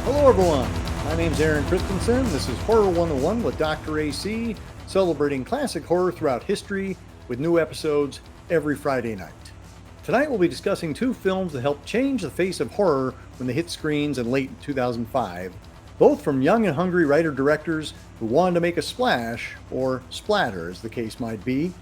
Hello everyone, my name's Aaron Christensen. This is Horror 101 with Dr. AC, celebrating classic horror throughout history with new episodes every Friday night. Tonight we'll be discussing two films that helped change the face of horror when they hit screens in late 2005, both from young and hungry writer-directors who wanted to make a splash, or splatter as the case might be.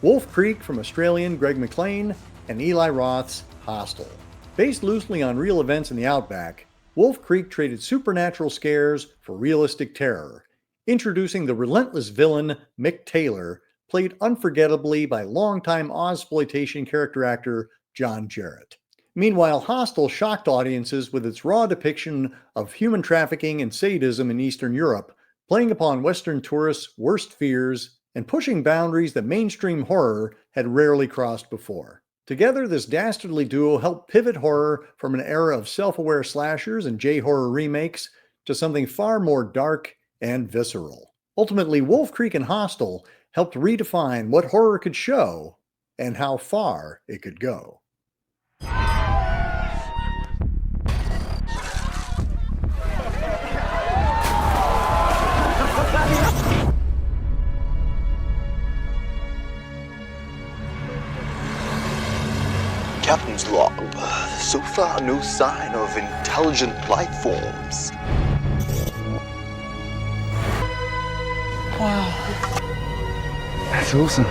Wolf Creek from Australian Greg McLean and Eli Roth's Hostel. Based loosely on real events in the Outback, Wolf Creek traded supernatural scares for realistic terror, introducing the relentless villain Mick Taylor, played unforgettably by longtime Ozploitation character actor John Jarratt. Meanwhile, Hostel shocked audiences with its raw depiction of human trafficking and sadism in Eastern Europe, playing upon Western tourists' worst fears and pushing boundaries that mainstream horror had rarely crossed before. Together, this dastardly duo helped pivot horror from an era of self-aware slashers and J-horror remakes to something far more dark and visceral. Ultimately, Wolf Creek and Hostel helped redefine what horror could show and how far it could go. Captain's log. So far, no sign of intelligent life forms. Wow. That's awesome.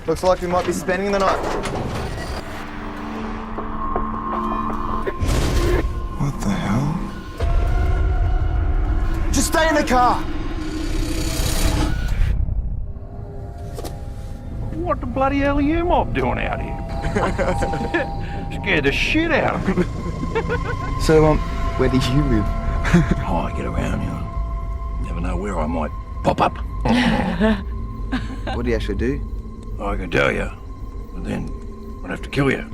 Looks like we might be spending the night. What the hell? Just stay in the car! What the bloody hell are you mob doing out here? Scared the shit out of me. So, where do you live? Oh, I get around here. Never know where I might pop up. What do you actually do? I can tell you, but then I'd have to kill you.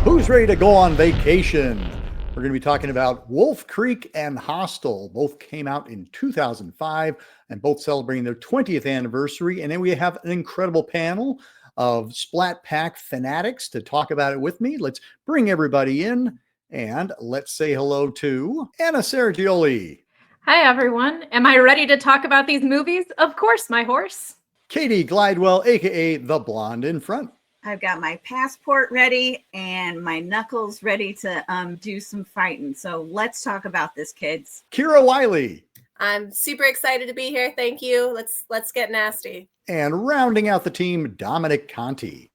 Who's ready to go on vacation? We're going to be talking about Wolf Creek and Hostel. Both came out in 2005 and both celebrating their 20th anniversary. And then we have an incredible panel of Splat Pack fanatics to talk about it with me. Let's bring everybody in and let's say hello to Anna Sergioli. Hi, everyone. Am I ready to talk about these movies? Of course, my horse. Katie Glidewell, aka the Blonde in Front. I've got my passport ready and my knuckles ready to do some fighting. So let's talk about this, kids. Kira Wiley. I'm super excited to be here. Thank you. Let's get nasty. And rounding out the team, Dominic Conti.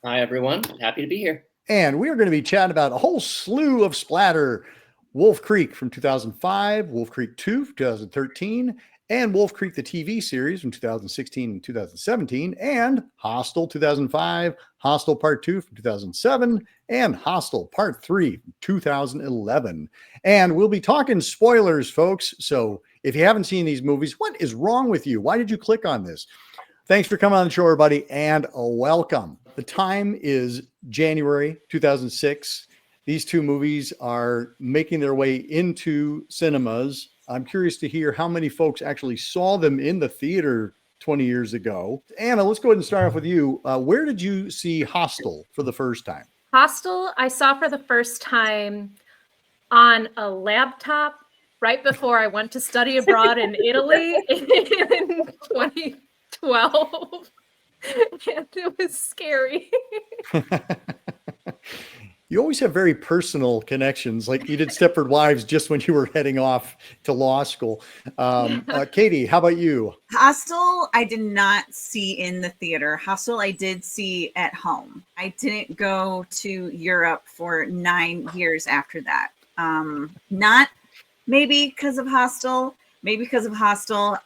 Hi, everyone. Happy to be here. And we are going to be chatting about a whole slew of splatter. Wolf Creek from 2005, Wolf Creek 2 from 2013, and Wolf Creek, the TV series from 2016 and 2017, and Hostel 2005, Hostel Part 2 from 2007, and Hostel Part 3 from 2011. And we'll be talking spoilers, folks. So if you haven't seen these movies, what is wrong with you? Why did you click on this? Thanks for coming on the show, everybody, and welcome. The time is January 2006. These two movies are making their way into cinemas. I'm curious to hear how many folks actually saw them in the theater 20 years ago. Anna, let's go ahead and start off with you. Where did you see Hostel for the first time? Hostel, I saw for the first time on a laptop right before I went to study abroad in Italy in 2012. And it was scary. You always have very personal connections, like you did Stepford Wives just when you were heading off to law school. Katie, how about you? Hostel, I did not see in the theater. Hostel, I did see at home. I didn't go to Europe for 9 years after that. Not maybe because of Hostel,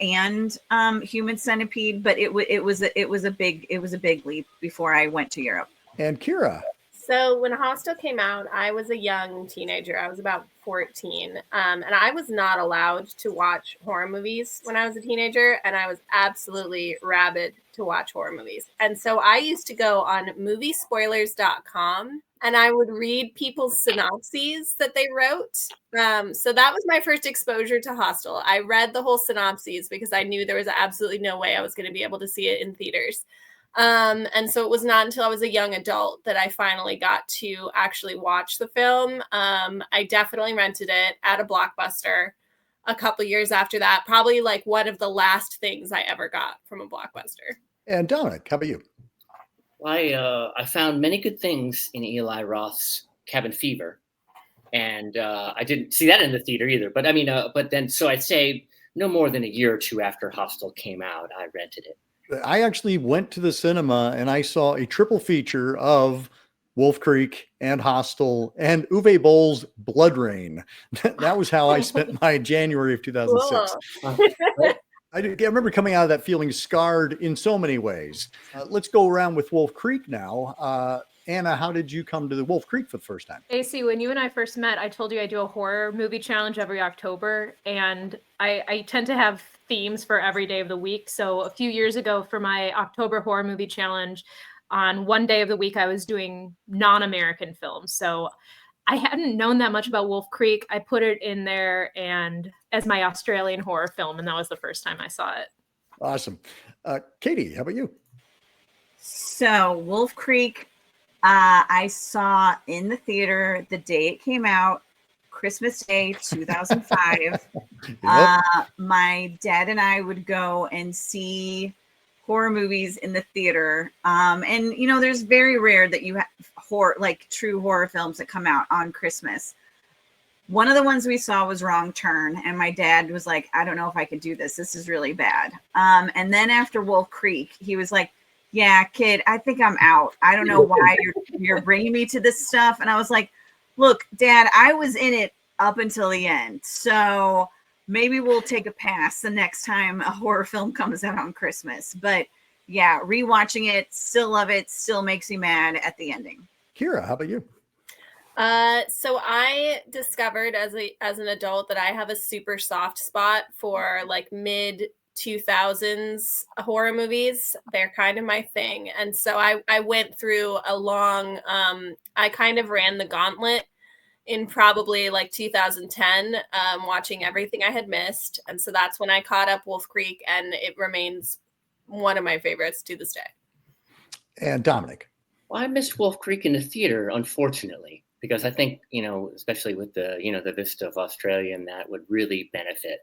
and Human Centipede, but it was a big leap before I went to Europe. And Kira. So when Hostel came out, I was a young teenager. I was about 14. And I was not allowed to watch horror movies when I was a teenager. And I was absolutely rabid to watch horror movies. And so I used to go on moviespoilers.com and I would read people's synopses that they wrote. So that was my first exposure to Hostel. I read the whole synopses because I knew there was absolutely no way I was going to be able to see it in theaters. And so it was not until I was a young adult that I finally got to actually watch the film. I definitely rented it at a Blockbuster a couple years after that, probably like one of the last things I ever got from a Blockbuster. And Dominic, how about you? I found many good things in Eli Roth's Cabin Fever, and I didn't see that in the theater either. But I mean, so I'd say no more than a year or two after Hostel came out, I rented it. I actually went to the cinema and I saw a triple feature of Wolf Creek and Hostel and Uwe Boll's Blood Rain. That was how I spent my January of 2006. I remember coming out of that feeling scarred in so many ways. Let's go around with Wolf Creek now. Anna, how did you come to the Wolf Creek for the first time? AC, when you and I first met, I told you I do a horror movie challenge every October, and I tend to have themes for every day of the week. So a few years ago for my October horror movie challenge, on one day of the week, I was doing non-American films. So I hadn't known that much about Wolf Creek. I put it in there and as my Australian horror film, and that was the first time I saw it. Awesome. Katie, how about you? So Wolf Creek, I saw in the theater the day it came out, Christmas Day, 2005. Yep. My dad and I would go and see horror movies in the theater. And you know, there's very rare that you have true horror films that come out on Christmas. One of the ones we saw was Wrong Turn, and my dad was like, I don't know if I could do this. This is really bad. And then after Wolf Creek, he was like, yeah, kid, I think I'm out. I don't know why you're bringing me to this stuff. And I was like, look, Dad, I was in it up until the end. So maybe we'll take a pass the next time a horror film comes out on Christmas. But yeah, rewatching it, still love it, still makes me mad at the ending. Kira, how about you? So I discovered as an adult that I have a super soft spot for like mid 2000s horror movies. They're kind of my thing. And so I went through a long, I kind of ran the gauntlet in probably like 2010, watching everything I had missed. And so that's when I caught up Wolf Creek, and it remains one of my favorites to this day. And Dominic. Well, I missed Wolf Creek in the theater, unfortunately, because I think, especially with the, the vista of Australia, and that would really benefit,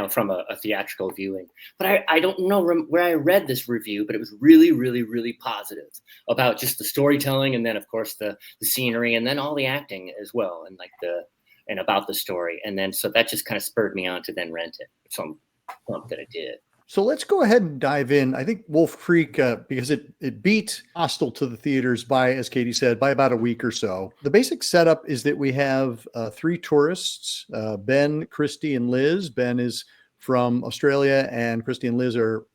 from a theatrical viewing. But I don't know where I read this review, but it was really, really, really positive about just the storytelling, and then of course the scenery, and then all the acting as well, and about the story. And then so that just kind of spurred me on to then rent it. So I'm pumped that I did. So let's go ahead and dive in. I think Wolf Creek, because it beat Hostel to the theaters by, as Katie said, by about a week or so. The basic setup is that we have three tourists, Ben, Christy, and Liz. Ben is from Australia, and Christy and Liz are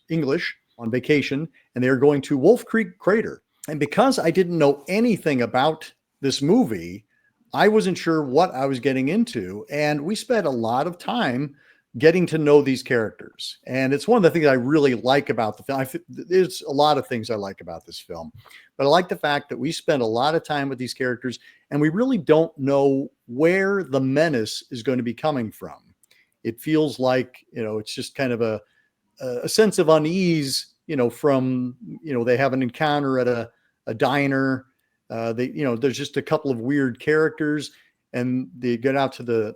English on vacation, and they're going to Wolf Creek Crater. And because I didn't know anything about this movie, I wasn't sure what I was getting into. And we spent a lot of time getting to know these characters. And it's one of the things I really like about the film. There's a lot of things I like about this film, but I like the fact that we spend a lot of time with these characters and we really don't know where the menace is going to be coming from. It feels like, it's just kind of a sense of unease, from, they have an encounter at a diner. There's just a couple of weird characters, and they get out to the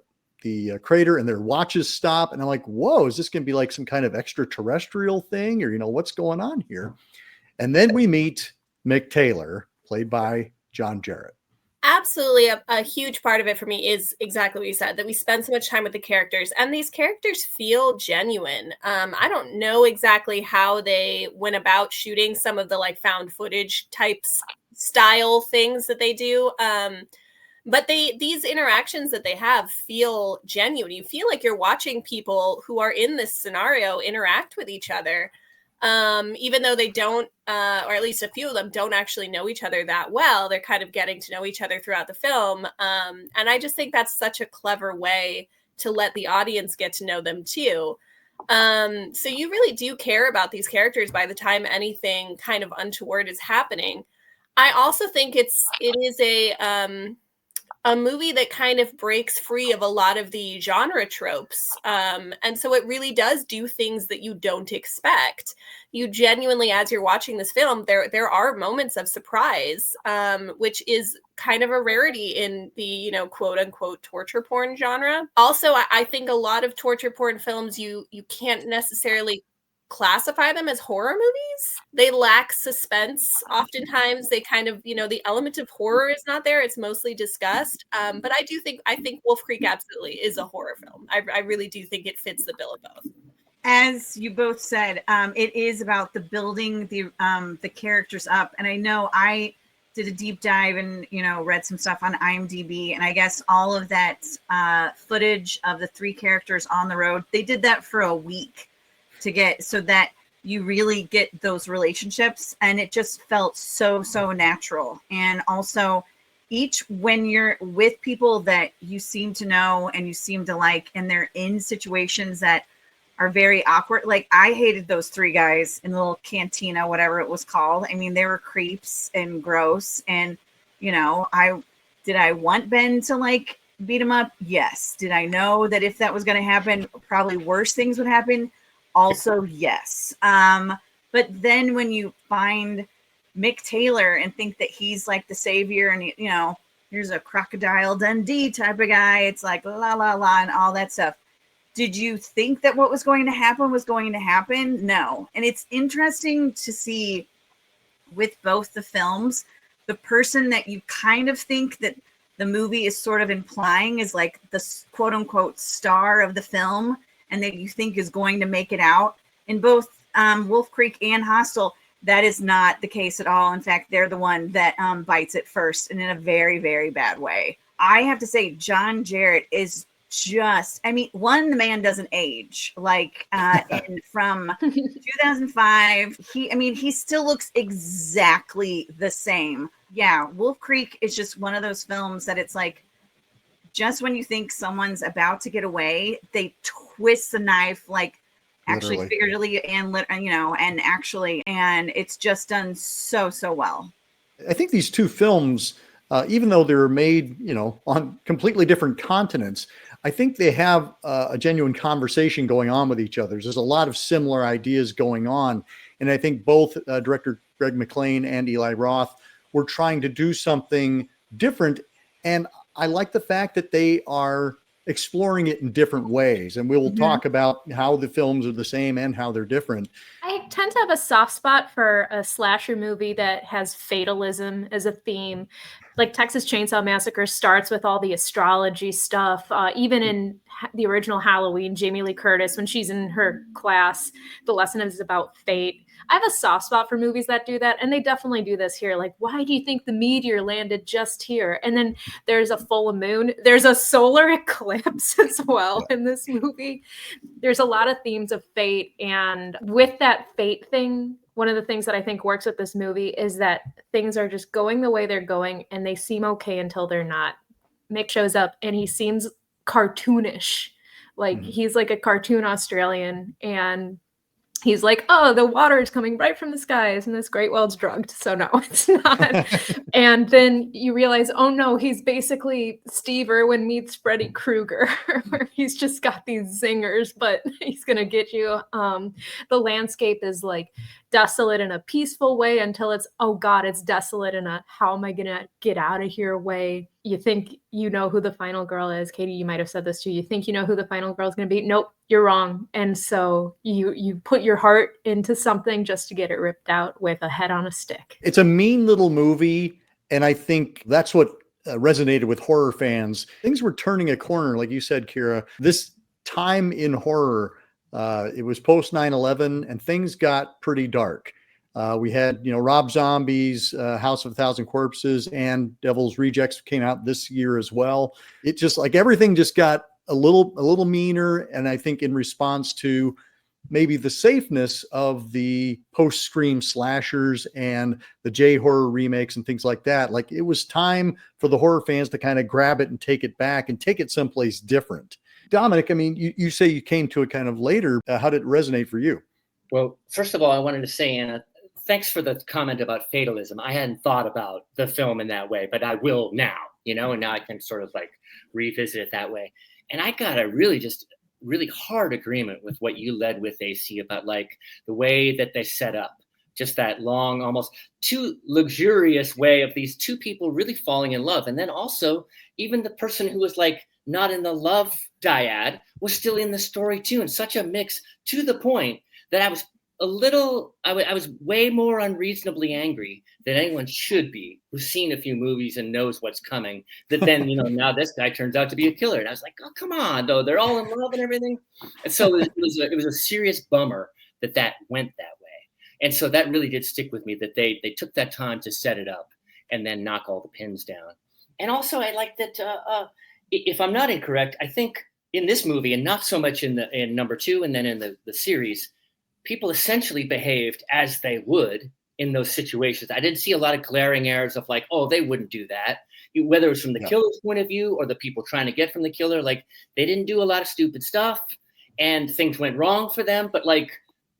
crater and their watches stop, and I'm like, whoa, is this going to be like some kind of extraterrestrial thing, or what's going on here? And then we meet Mick Taylor, played by John Jarratt. Absolutely. A huge part of it for me is exactly what you said, that we spend so much time with the characters, and these characters feel genuine. I don't know exactly how they went about shooting some of the like found footage types style things that they do. But these interactions that they have feel genuine. You feel like you're watching people who are in this scenario interact with each other. Even though they don't, or at least a few of them don't actually know each other that well, they're kind of getting to know each other throughout the film. And I just think that's such a clever way to let the audience get to know them too. So you really do care about these characters by the time anything kind of untoward is happening. I also think it is a movie that kind of breaks free of a lot of the genre tropes. And so it really does do things that you don't expect. You genuinely, as you're watching this film, there are moments of surprise, which is kind of a rarity in the, you know, quote unquote torture porn genre. Also, I think a lot of torture porn films, you can't necessarily classify them as horror movies. They lack suspense. Oftentimes they kind of, you know, the element of horror is not there. It's mostly disgust. But I think Wolf Creek absolutely is a horror film. I really do think it fits the bill of both. As you both said, it is about the building the characters up. And I know I did a deep dive and, you know, read some stuff on IMDb, and I guess all of that footage of the three characters on the road, they did that for a week to get so that you really get those relationships, and it just felt so natural. And also when you're with people that you seem to know and you seem to like, and they're in situations that are very awkward, like I hated those three guys in the little cantina, whatever it was called. I mean, they were creeps and gross, and you know, I want Ben to like beat him up? Yes. Did I know that if that was going to happen, probably worse things would happen? Also, yes. But then when you find Mick Taylor and think that he's like the savior, and you know, here's a Crocodile Dundee type of guy, it's like la la la and all that stuff. Did you think that what was going to happen was going to happen? No. And it's interesting to see with both the films, the person that you kind of think that the movie is sort of implying is like the quote unquote star of the film, and that you think is going to make it out. In both Wolf Creek and Hostel, that is not the case at all. In fact, they're the one that bites it first, and in a very, very bad way. I have to say, John Jarratt is just, I mean, the man doesn't age. Like and from 2005, he still looks exactly the same. Yeah, Wolf Creek is just one of those films that it's like, just when you think someone's about to get away, they twist the knife, like actually figuratively and you know, and actually, and it's just done so well. I think these two films, even though they're made, you know, on completely different continents, I think they have a genuine conversation going on with each other. There's a lot of similar ideas going on, and I think both director Greg McLean and Eli Roth were trying to do something different, and I like the fact that they are exploring it in different ways. And we will talk about how the films are the same and how they're different. I tend to have a soft spot for a slasher movie that has fatalism as a theme. Like Texas Chainsaw Massacre starts with all the astrology stuff. Even in the original Halloween, Jamie Lee Curtis, when she's in her class, the lesson is about fate. I have a soft spot for movies that do that, and they definitely do this here. Like, why do you think the meteor landed just here? And then there's a full moon. There's a solar eclipse as well in this movie. There's a lot of themes of fate, and with that fate thing, one of the things that I think works with this movie is that things are just going the way they're going, and they seem okay until they're not. Mick shows up, and he seems cartoonish. Like, he's like a cartoon Australian, and he's like, oh, the water is coming right from the skies, and this great well's drugged. So no, it's not. And then you realize, oh no, he's basically Steve Irwin meets Freddy Krueger, where he's just got these zingers, but he's going to get you. The landscape is like desolate in a peaceful way until it's, oh God, it's desolate in a, how am I going to get out of here way. You think you know who the final girl is. Katie, you might have said this too. You think you know who the final girl is going to be. Nope, you're wrong. And so you put your heart into something just to get it ripped out with a head on a stick. It's a mean little movie. And I think that's what resonated with horror fans. Things were turning a corner, like you said, Kira. This time in horror, it was post 9/11, and things got pretty dark. We had, Rob Zombie's House of a Thousand Corpses and Devil's Rejects came out this year as well. It just like everything just got a little meaner. And I think in response to maybe the safeness of the post-Scream slashers and the J-horror remakes and things like that, like it was time for the horror fans to kind of grab it and take it back and take it someplace different. Dominic, I mean, you say you came to it kind of later. How did it resonate for you? Well, first of all, I wanted to say, Anna, thanks for the comment about fatalism. I hadn't thought about the film in that way, but I will now, and now I can sort of like revisit it that way. And I got a really hard agreement with what you led with, AC, about like the way that they set up just that long, almost too luxurious way of these two people really falling in love. And then also even the person who was like not in the love dyad was still in the story too. And such a mix, to the point that I was I was way more unreasonably angry than anyone should be who's seen a few movies and knows what's coming. That then, now this guy turns out to be a killer. And I was like, oh, come on, though. They're all in love and everything. And so it was a serious bummer that went that way. And so that really did stick with me, that they took that time to set it up and then knock all the pins down. And also I like that, if I'm not incorrect, I think in this movie, and not so much in number 2 and then in the series, people essentially behaved as they would in those situations. I didn't see a lot of glaring errors of like, oh, they wouldn't do that. Whether it was from the killer's point of view or the people trying to get from the killer, like they didn't do a lot of stupid stuff and things went wrong for them, but like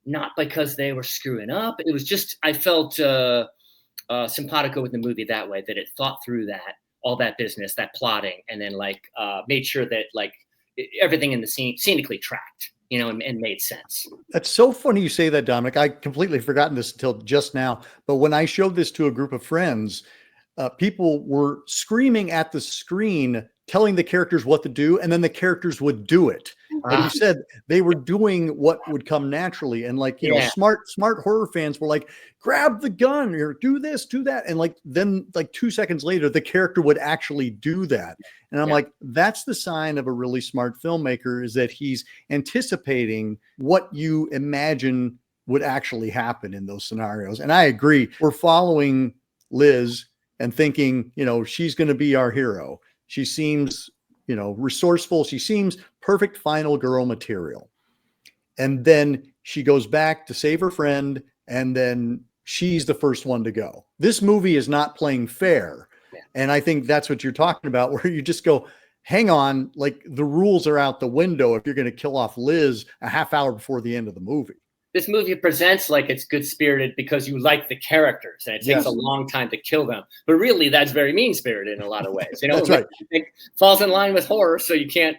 not because they were screwing up. It was just, I felt simpatico with the movie that way, that it thought through all that business, that plotting, and then like made sure that like everything in the scene scenically tracked. And made sense. That's so funny you say that, Dominic. I completely forgotten this until just now. But when I showed this to a group of friends, people were screaming at the screen, telling the characters what to do, and then the characters would do it. Like you said, they were doing what would come naturally. And like, smart horror fans were like, grab the gun or do this, do that. And like, then like 2 seconds later, the character would actually do that. And I'm like, that's the sign of a really smart filmmaker, is that he's anticipating what you imagine would actually happen in those scenarios. And I agree. We're following Liz and thinking, she's going to be our hero. She seems, resourceful. She seems perfect final girl material. And then she goes back to save her friend, and then she's the first one to go. This movie is not playing fair. Yeah. And I think that's what you're talking about, where you just go, hang on, like the rules are out the window if you're going to kill off Liz a half hour before the end of the movie. This movie presents like it's good-spirited because you like the characters and it takes a long time to kill them. But really, that's very mean-spirited in a lot of ways. That's right. It falls in line with horror, so you can't,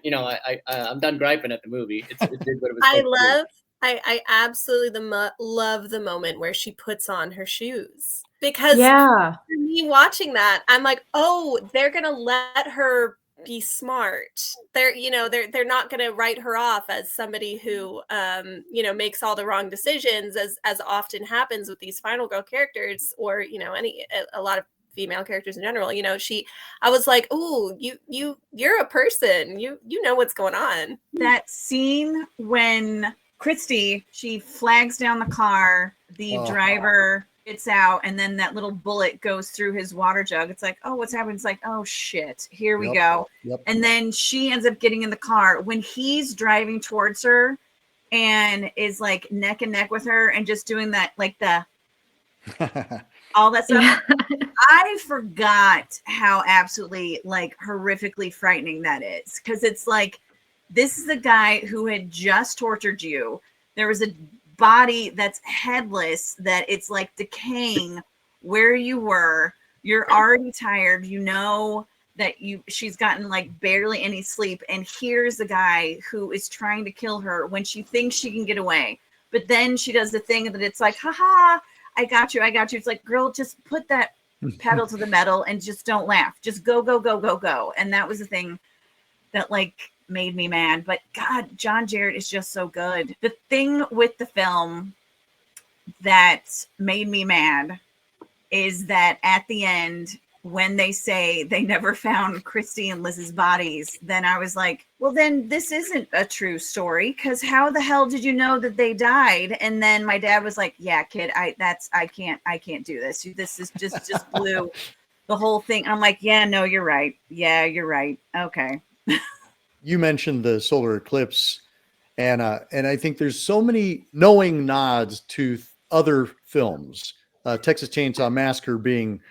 I'm done griping at the movie. It did what it was I absolutely love the moment where she puts on her shoes. Because for me watching that, I'm like, oh, they're going to let her be smart. They're not going to write her off as somebody who makes all the wrong decisions, as often happens with these final girl characters, or a lot of female characters in general. I was like, oh, you're a person, you know what's going on. That scene when Christy, she flags down the car, the driver gets out, and then that little bullet goes through his water jug. It's like, oh, what's happening? It's like, oh shit, here we go. Yep. And then she ends up getting in the car when he's driving towards her and is like neck and neck with her and just doing that, like the all that stuff. I forgot how absolutely like horrifically frightening that is, because it's like, this is a guy who had just tortured you. There was a body that's headless, that it's like decaying where you were. You're already tired. That she's gotten like barely any sleep. And here's the guy who is trying to kill her when she thinks she can get away. But then she does the thing that it's like, haha, I got you. It's like, girl, just put that pedal to the metal and just don't laugh. Just go, go, go, go, go. And that was the thing that like made me mad. But God, John Jarratt is just so good. The thing with the film that made me mad is that at the end, when they say they never found Christy and Liz's bodies, then I was like, well, then this isn't a true story, because how the hell did you know that they died? And then my dad was like, yeah, kid, I can't do this. This is just blew the whole thing. And I'm like, yeah, no, you're right. Yeah, you're right. Okay. You mentioned the solar eclipse, and I think there's so many knowing nods to other films, Texas Chainsaw Massacre being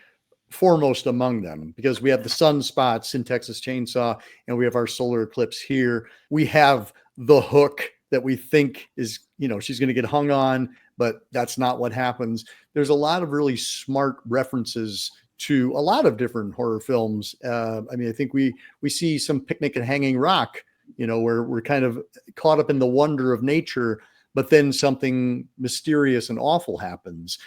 foremost among them, because we have the sunspots in Texas Chainsaw and we have our solar eclipse here. We have the hook that we think is, she's going to get hung on, but that's not what happens. There's a lot of really smart references to a lot of different horror films. I think we see some Picnic at Hanging Rock, where we're kind of caught up in the wonder of nature, but then something mysterious and awful happens.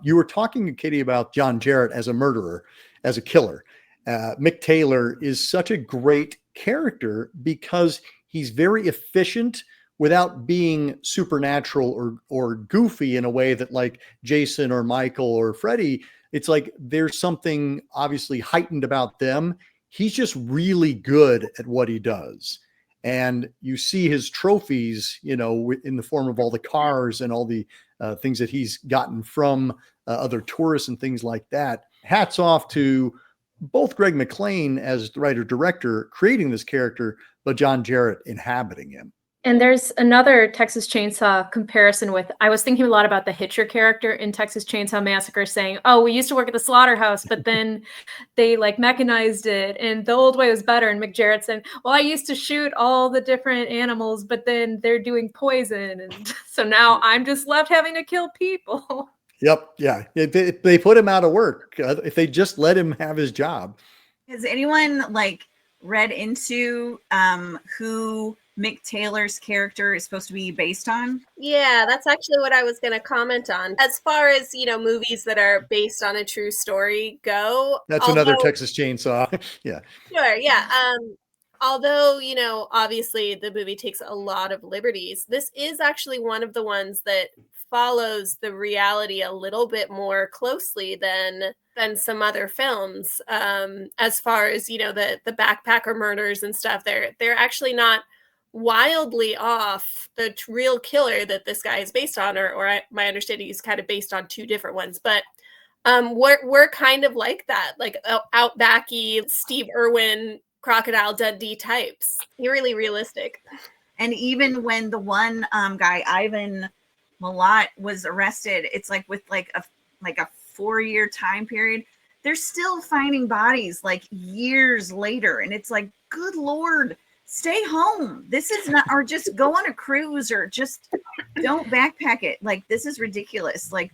You were talking, Katie, about John Jarratt as a murderer, as a killer. Mick Taylor is such a great character because he's very efficient without being supernatural or goofy in a way that like Jason or Michael or Freddy, it's like there's something obviously heightened about them. He's just really good at what he does. And you see his trophies, in the form of all the cars and all the things that he's gotten from other tourists and things like that. Hats off to both Greg McLean as the writer-director creating this character, but John Jarratt inhabiting him. And there's another Texas Chainsaw comparison with, I was thinking a lot about the Hitcher character in Texas Chainsaw Massacre saying, oh, we used to work at the slaughterhouse, but then they like mechanized it and the old way was better. And Mick Jarratt said, well, I used to shoot all the different animals, but then they're doing poison. And so now I'm just left having to kill people. Yep. Yeah. They put him out of work. If they just let him have his job. Has anyone read into who Mick Taylor's character is supposed to be based on? Yeah, that's actually what I was going to comment on. As far as, movies that are based on a true story go. That's another Texas Chainsaw. Yeah. Sure. Yeah. Although, obviously the movie takes a lot of liberties, this is actually one of the ones that follows the reality a little bit more closely than some other films. As far as, the backpacker murders and stuff, they're actually not wildly off the real killer that this guy is based on, or my understanding is kind of based on two different ones, but we're kind of like that, like Outbacky, Steve Irwin, Crocodile Dundee types. You're really realistic. And even when the one guy, Ivan Milat, was arrested, it's like with like a 4-year time period, they're still finding bodies like years later, and it's like, good Lord, stay home. This is not, or just go on a cruise, or just don't backpack it. Like, this is ridiculous. Like,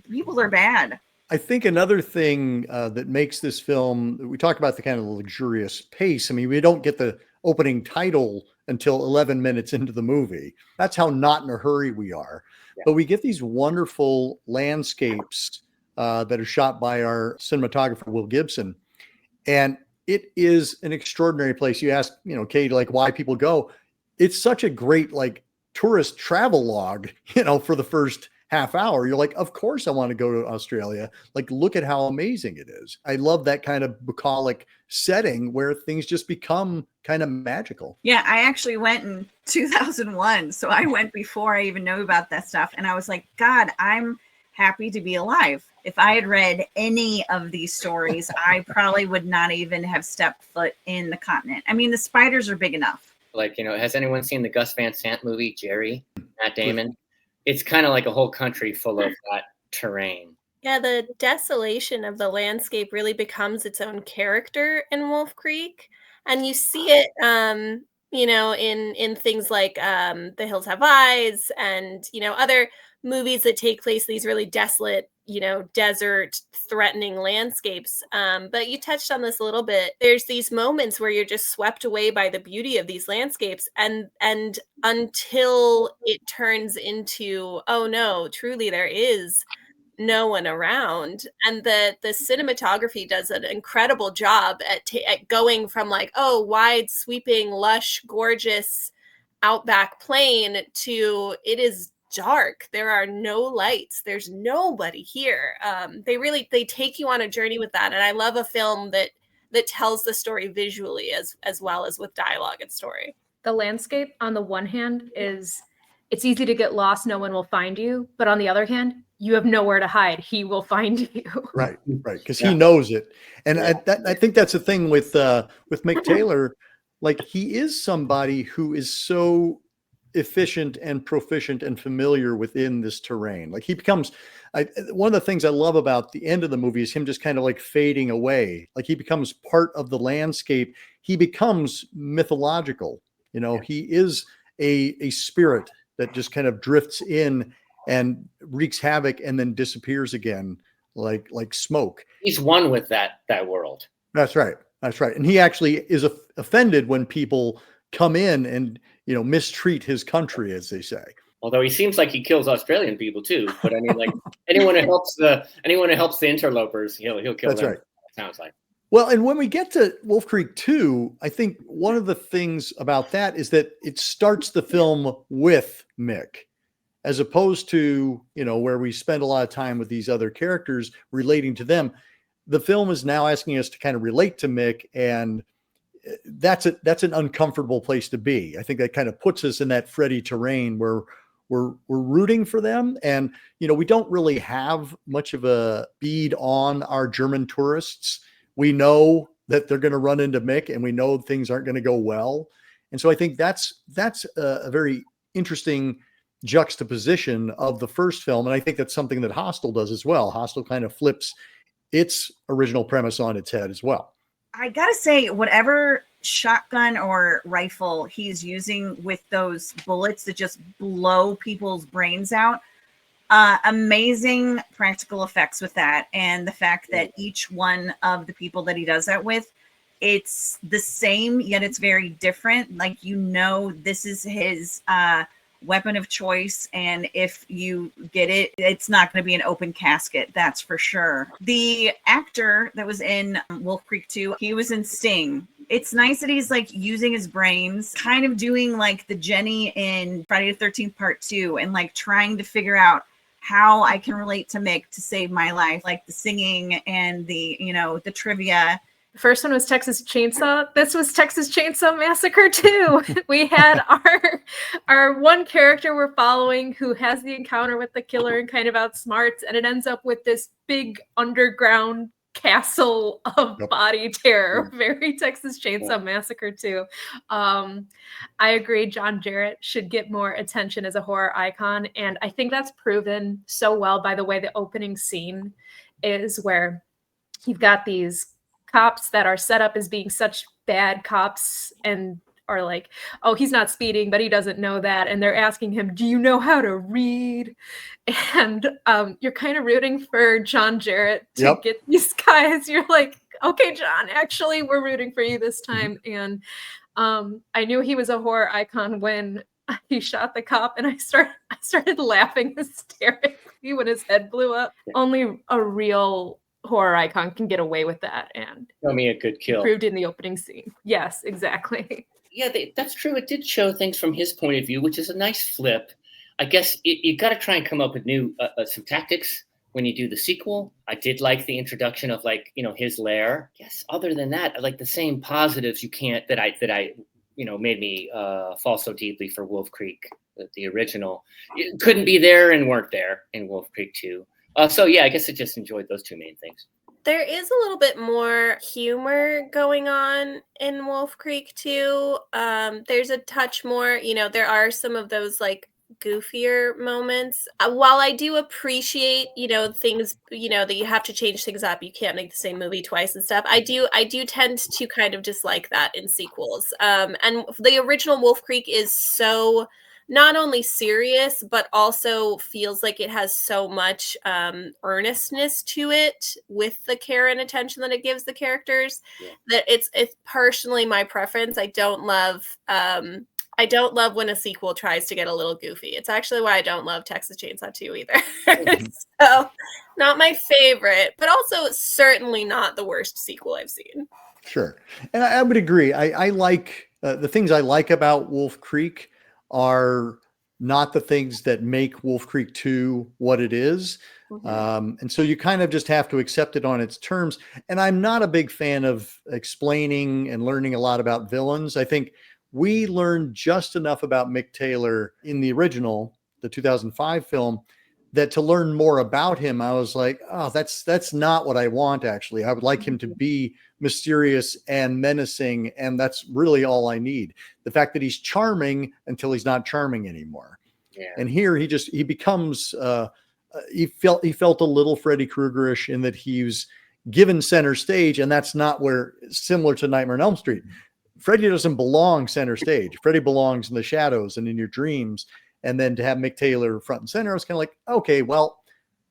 people are bad. I think another thing that makes this film, we talk about the kind of luxurious pace. I mean, we don't get the opening title until 11 minutes into the movie. That's how not in a hurry we are. Yeah. But we get these wonderful landscapes that are shot by our cinematographer, Will Gibson. And it is an extraordinary place. You ask, Kate, why people go. It's such a great, tourist travel log, for the first half hour. You're like, of course I want to go to Australia. Look at how amazing it is. I love that kind of bucolic setting where things just become kind of magical. Yeah, I actually went in 2001. So I went before I even knew about that stuff. And I was like, God, I'm happy to be alive. If I had read any of these stories, I probably would not even have stepped foot in the continent. I mean, the spiders are big enough. Has anyone seen the Gus Van Sant movie, Jerry, Matt Damon? It's kind of like a whole country full of that terrain. Yeah, the desolation of the landscape really becomes its own character in Wolf Creek. And you see it, in things like The Hills Have Eyes and, other movies that take place these really desolate, desert threatening landscapes. But you touched on this a little bit. There's these moments where you're just swept away by the beauty of these landscapes, and until it turns into, oh no, truly there is no one around. And the cinematography does an incredible job at going from wide sweeping, lush, gorgeous Outback plain to it is dark. There are no lights. There's nobody here. They take you on a journey with that. And I love a film that tells the story visually as well as with dialogue and story. The landscape on the one hand is, it's easy to get lost. No one will find you. But on the other hand, you have nowhere to hide. He will find you. Right. Because he knows it. And I think that's the thing with Mick Taylor. Like, he is somebody who is so efficient and proficient and familiar within this terrain. Like, he becomes, one of the things I love about the end of the movie is him just kind of like fading away. Like, he becomes part of the landscape. He becomes mythological. He is a spirit that just kind of drifts in and wreaks havoc and then disappears again, like smoke. He's one with that world. That's right. And he actually is offended when people come in and, mistreat his country, as they say. Although he seems like he kills Australian people too. But I mean, like, anyone who helps the interlopers, he'll kill That's them. Right. Sounds like. Well, and when we get to Wolf Creek 2, I think one of the things about that is that it starts the film with Mick, as opposed to, where we spend a lot of time with these other characters relating to them. The film is now asking us to kind of relate to Mick, and that's an uncomfortable place to be. I think that kind of puts us in that Freddy terrain where we're rooting for them. And, we don't really have much of a bead on our German tourists. We know that they're going to run into Mick, and we know things aren't going to go well. And so I think that's a very interesting juxtaposition of the first film. And I think that's something that Hostel does as well. Hostel kind of flips its original premise on its head as well. I gotta say, whatever shotgun or rifle he's using with those bullets that just blow people's brains out, amazing practical effects with that. And the fact that each one of the people that he does that with, it's the same, yet it's very different. Like, this is his weapon of choice, and if you get it, it's not going to be an open casket, that's for sure. The actor that was in Wolf Creek 2, he was in Sting. It's nice that he's like using his brains, kind of doing like the Jenny in Friday the 13th Part 2, and like trying to figure out how I can relate to Mick to save my life, like the singing and the the trivia. The first one was Texas Chainsaw. This was Texas Chainsaw Massacre 2. We had our one character we're following who has the encounter with the killer and kind of outsmarts, and it ends up with this big underground castle of body terror. Very Texas Chainsaw Massacre 2. I agree, John Jarratt should get more attention as a horror icon, and I think that's proven so well by the way the opening scene is, where you've got these cops that are set up as being such bad cops and are like, oh, he's not speeding, but he doesn't know that. And they're asking him, do you know how to read? And you're kind of rooting for John Jarratt to get these guys. You're like, okay, John, actually, we're rooting for you this time. And I knew he was a horror icon when he shot the cop, and I started laughing hysterically when his head blew up. Only a real horror icon can get away with that, and show me a good kill. Proved in the opening scene. Yes, exactly. Yeah, that's true. It did show things from his point of view, which is a nice flip. I guess you got to try and come up with new some tactics when you do the sequel. I did like the introduction of his lair. Yes. Other than that, I like the same positives that I made me fall so deeply for Wolf Creek, the original. It couldn't be there and weren't there in Wolf Creek 2. So yeah, I guess I just enjoyed those two main things. There is a little bit more humor going on in Wolf Creek 2. There's a touch more, there are some of those like goofier moments. While I do appreciate, things, that you have to change things up, you can't make the same movie twice and stuff. I do tend to kind of dislike that in sequels. And the original Wolf Creek is so not only serious, but also feels like it has so much earnestness to it with the care and attention that it gives the characters, that it's personally my preference. I don't love when a sequel tries to get a little goofy. It's actually why I don't love Texas Chainsaw 2 either. So not my favorite, but also certainly not the worst sequel I've seen. Sure. And I would agree. I like the things I like about Wolf Creek are not the things that make Wolf Creek 2 what it is. And so you kind of just have to accept it on its terms. And I'm not a big fan of explaining and learning a lot about villains. I think we learned just enough about Mick Taylor in the original, the 2005 film, that to learn more about him, I was like, oh, that's not what I want, actually. I would like him to be mysterious and menacing, and that's really all I need. The fact that he's charming until he's not charming anymore. Yeah. And here he becomes he felt a little Freddy Krueger-ish in that he was given center stage, and that's not where, similar to Nightmare on Elm Street, Freddy doesn't belong center stage. Freddy belongs in the shadows and in your dreams. And then to have Mick Taylor front and center, I was kind of like, okay, well,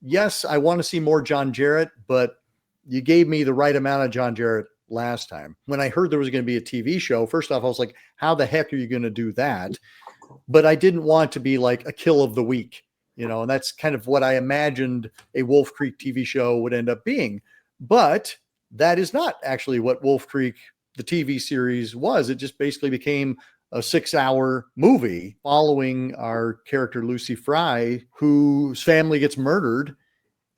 yes, I want to see more John Jarratt, but you gave me the right amount of John Jarratt last time. When I heard there was going to be a TV show, first off, I was like, how the heck are you going to do that? But I didn't want to be like a kill of the week, and that's kind of what I imagined a Wolf Creek TV show would end up being. But that is not actually what Wolf Creek, the TV series, was. It just basically became a 6-hour movie following our character Lucy Fry, whose family gets murdered.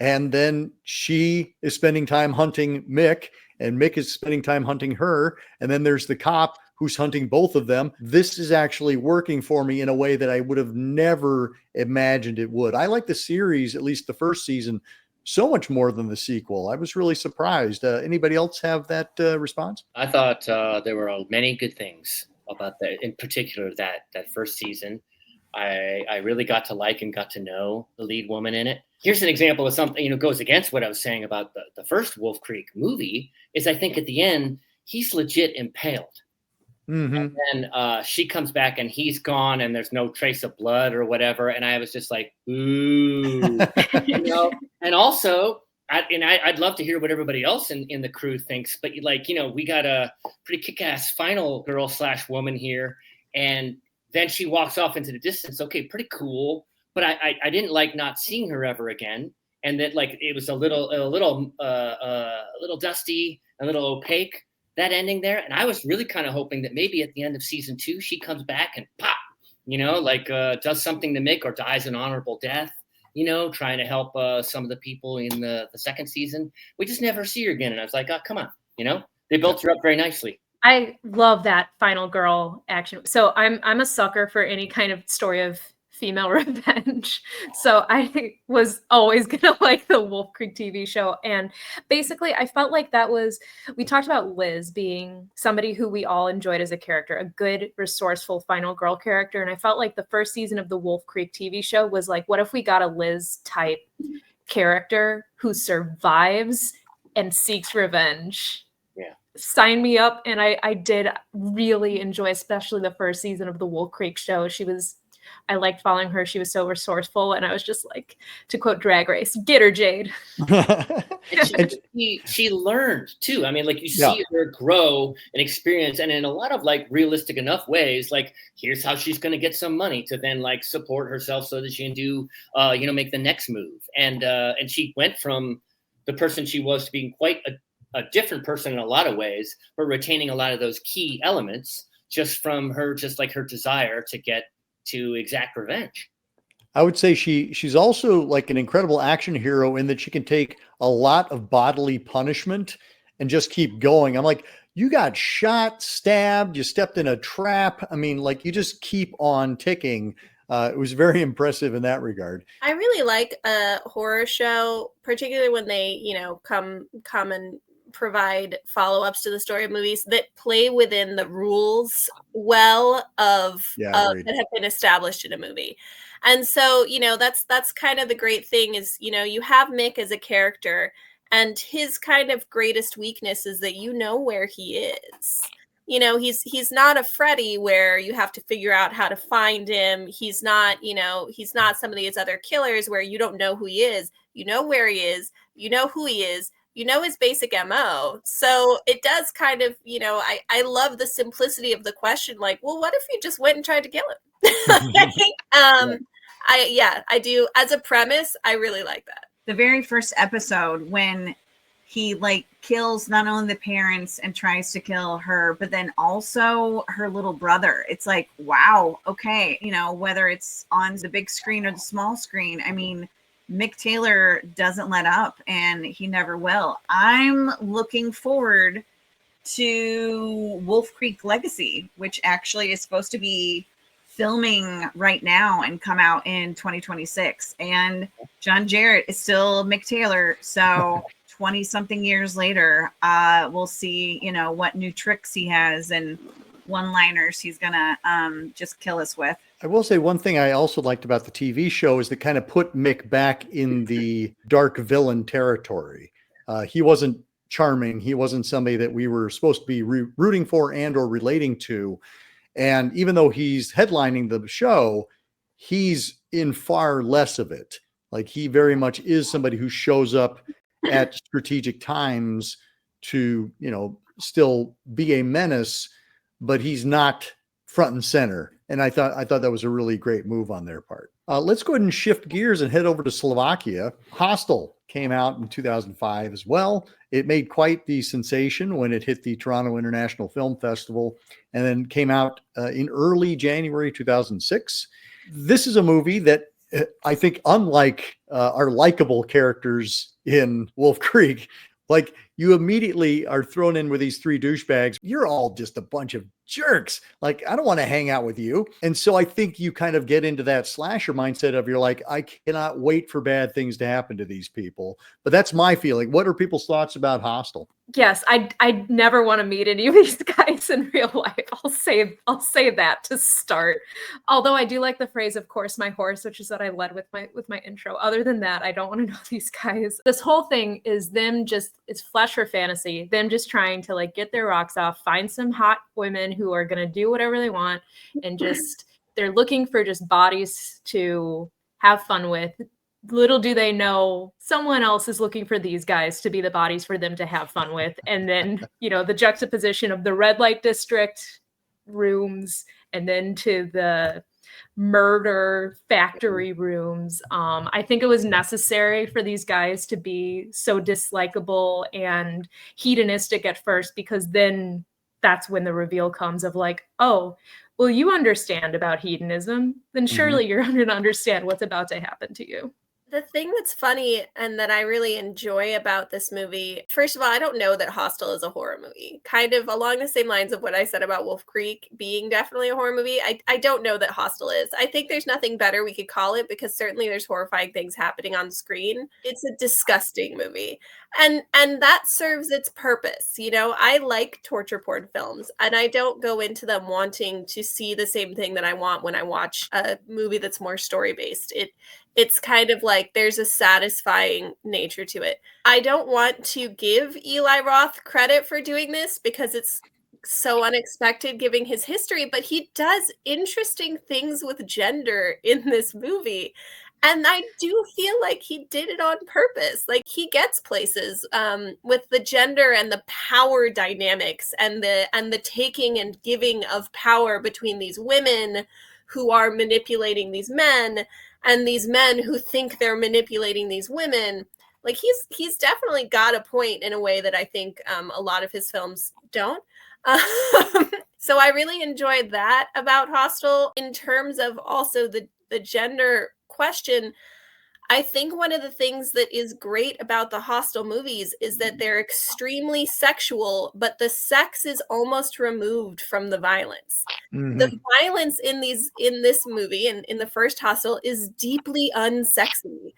And then she is spending time hunting Mick, and Mick is spending time hunting her. And then there's the cop who's hunting both of them. This is actually working for me in a way that I would have never imagined it would. I like the series, at least the first season, so much more than the sequel. I was really surprised. Anybody else have that response? I thought there were many good things about that, in particular that first season. I really got to like and got to know the lead woman in it. Here's an example of something, goes against what I was saying about the first Wolf Creek movie, is I think at the end, he's legit impaled. Mm-hmm. And then she comes back and he's gone and there's no trace of blood or whatever. And I was just like, ooh, and also, I'd love to hear what everybody else in the crew thinks, but we got a pretty kick-ass final girl / woman here. And then she walks off into the distance. Okay, pretty cool. But I didn't like not seeing her ever again. And that it was a little dusty, a little opaque, that ending there. And I was really kind of hoping that maybe at the end of season 2, she comes back and pop, does something to Mick or dies an honorable death, trying to help some of the people in the second season. We just never see her again. And I was like, oh, come on, they built her up very nicely. I love that final girl action. So I'm a sucker for any kind of story of female revenge. So I was always going to like the Wolf Creek TV show. And basically I felt like we talked about Liz being somebody who we all enjoyed as a character, a good, resourceful final girl character. And I felt like the first season of the Wolf Creek TV show was like, what if we got a Liz type character who survives and seeks revenge? Yeah. Sign me up. And I did really enjoy, especially the first season of the Wolf Creek show. I liked following her. She was so resourceful. And I was just like, to quote Drag Race, get her, Jade. she learned too. I mean, you see her grow and experience, and in a lot of realistic enough ways, here's how she's going to get some money to then support herself so that she can do, make the next move. And she went from the person she was to being quite a different person in a lot of ways, but retaining a lot of those key elements just from her, her desire to exact revenge. I would say she's also an incredible action hero in that she can take a lot of bodily punishment and just keep going. I'm like, you got shot, stabbed, you stepped in a trap. I mean, you just keep on ticking. It was very impressive in that regard. I really like a horror show, particularly when they, come and provide follow-ups to the story of movies that play within the rules that have been established in a movie. And so, that's kind of the great thing is, you have Mick as a character, and his kind of greatest weakness is that where he is. He's not a Freddy where you have to figure out how to find him. He's not some of these other killers where you don't know who he is. You know where he is, who he is, his basic MO. So it does kind of, I love the simplicity of the question. Well, what if you just went and tried to kill him? I do. As a premise, I really like that. The very first episode when he kills not only the parents and tries to kill her, but then also her little brother. It's like, wow, okay, you know, whether it's on the big screen or the small screen, I mean, Mick Taylor doesn't let up, and he never will. I'm looking forward to Wolf Creek Legacy, which actually is supposed to be filming right now and come out in 2026. And John Jarratt is still Mick Taylor, so 20 something years later, we'll see, you know, what new tricks he has and one-liners he's gonna just kill us with. I will say one thing I also liked about the TV show is that kind of put Mick back in the dark villain territory. He wasn't charming. He wasn't somebody that we were supposed to be rooting for and or relating to. And even though he's headlining the show, he's in far less of it. Like, he very much is somebody who shows up at strategic times to, you know, still be a menace, but he's not front and center. And I thought that was a really great move on their part. Let's go ahead and shift gears and head over to Slovakia. Hostel came out in 2005 as well. It made quite the sensation when it hit the Toronto International Film Festival, and then came out in early January 2006. This is a movie that I think, unlike our likable characters in Wolf Creek, like, you immediately are thrown in with these three douchebags. You're all just a bunch of jerks. Like, I don't want to hang out with you. And so I think you kind of get into that slasher mindset of, you're like, I cannot wait for bad things to happen to these people. But that's my feeling. What are people's thoughts about Hostel? Yes, I never want to meet any of these guys in real life. I'll say that to start. Although I do like the phrase, "of course my horse," which is what I led with my intro. Other than that, I don't want to know these guys. This whole thing is them just, it's flesh or fantasy. Them just trying to, like, get their rocks off, find some hot women who are going to do whatever they want, and just, they're looking for just bodies to have fun with. Little do they know, someone else is looking for these guys to be the bodies for them to have fun with. And then, you know, the juxtaposition of the red light district rooms and then to the murder factory rooms. I think it was necessary for these guys to be so dislikable and hedonistic at first, because then that's when the reveal comes of, like, oh, well, you understand about hedonism, then surely you're going to understand what's about to happen to you. The thing that's funny and that I really enjoy about this movie, first of all, I don't know that Hostel is a horror movie. Kind of along the same lines of what I said about Wolf Creek being definitely a horror movie. I don't know that Hostel is. I think there's nothing better we could call it, because certainly there's horrifying things happening on screen. It's a disgusting movie. And that serves its purpose. You know, I like torture porn films, and I don't go into them wanting to see the same thing that I want when I watch a movie that's more story-based. It's kind of like there's a satisfying nature to it. I don't want to give Eli Roth credit for doing this because it's so unexpected given his history, but he does interesting things with gender in this movie. And I do feel like he did it on purpose. Like, he gets places with the gender and the power dynamics and the taking and giving of power between these women who are manipulating these men and these men who think they're manipulating these women. Like, he's definitely got a point in a way that I think a lot of his films don't. So I really enjoyed that about Hostel. In terms of also the gender question, I think one of the things that is great about the Hostel movies is that they're extremely sexual, but the sex is almost removed from the violence. The violence in this movie and in the first Hostel is deeply unsexy.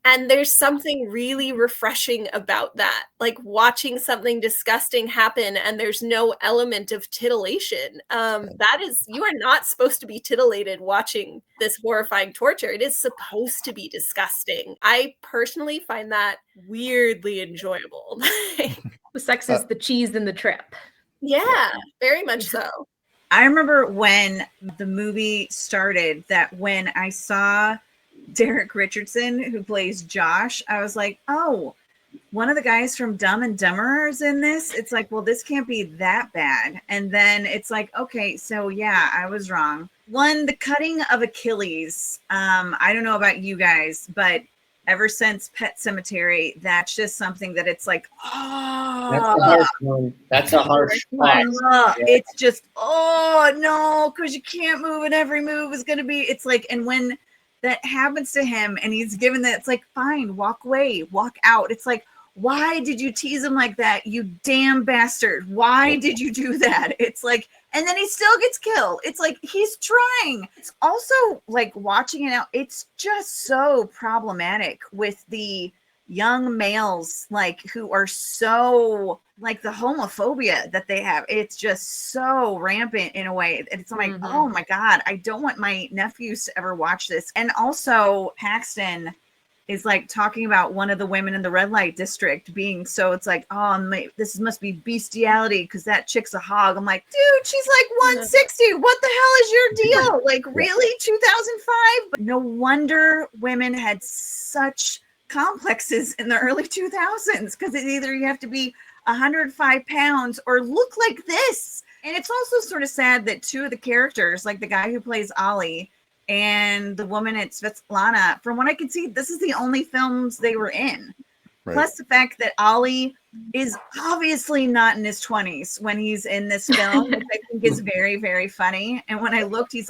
And there's something really refreshing about that, like watching something disgusting happen and there's no element of titillation. That is, you are not supposed to be titillated watching this horrifying torture. It is supposed to be disgusting. I personally find that weirdly enjoyable. The sex is the cheese in the trap. Yeah, very much so. I remember when the movie started that when I saw Derek Richardson, who plays Josh, I was like, oh, one of the guys from Dumb and Dumber is in this. It's like, well, this can't be that bad. And then it's like, okay, so yeah, I was wrong. One, the cutting of Achilles. I don't know about you guys, but ever since Pet Cemetery, that's just something that it's like, That's a harsh one. That's a harsh spot. it's just, oh no, because you can't move and every move is going to be, it's like, and when that happens to him and he's given that, it's like, fine, walk away, walk out. It's like, why did you tease him like that? You damn bastard. Why did you do that? It's like, and then he still gets killed. It's like, he's trying. It's also like watching it now. It's just so problematic with the young males, like who are so like the homophobia that they have. It's just so rampant in a way. It's like, oh my God, I don't want my nephews to ever watch this. And also Paxton is like talking about one of the women in the red light district being so, it's like, oh, this must be bestiality because that chick's a hog. I'm like, dude, she's like 160. What the hell is your deal? Like, really? 2005? But no wonder women had such complexes in the early 2000s, because either you have to be 105 pounds or look like this. And it's also sort of sad that two of the characters, like the guy who plays Ollie and the woman at Svetlana, from what I can see, this is the only films they were in. Right. Plus the fact that Ollie is obviously not in his 20s when he's in this film, which I think is very, very funny. And when I looked, he's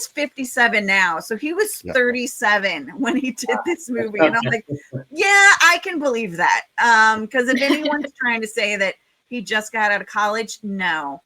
57 now. So he was 37 when he did this movie. And I'm like, yeah, I can believe that. Because if anyone's trying to say that he just got out of college, no,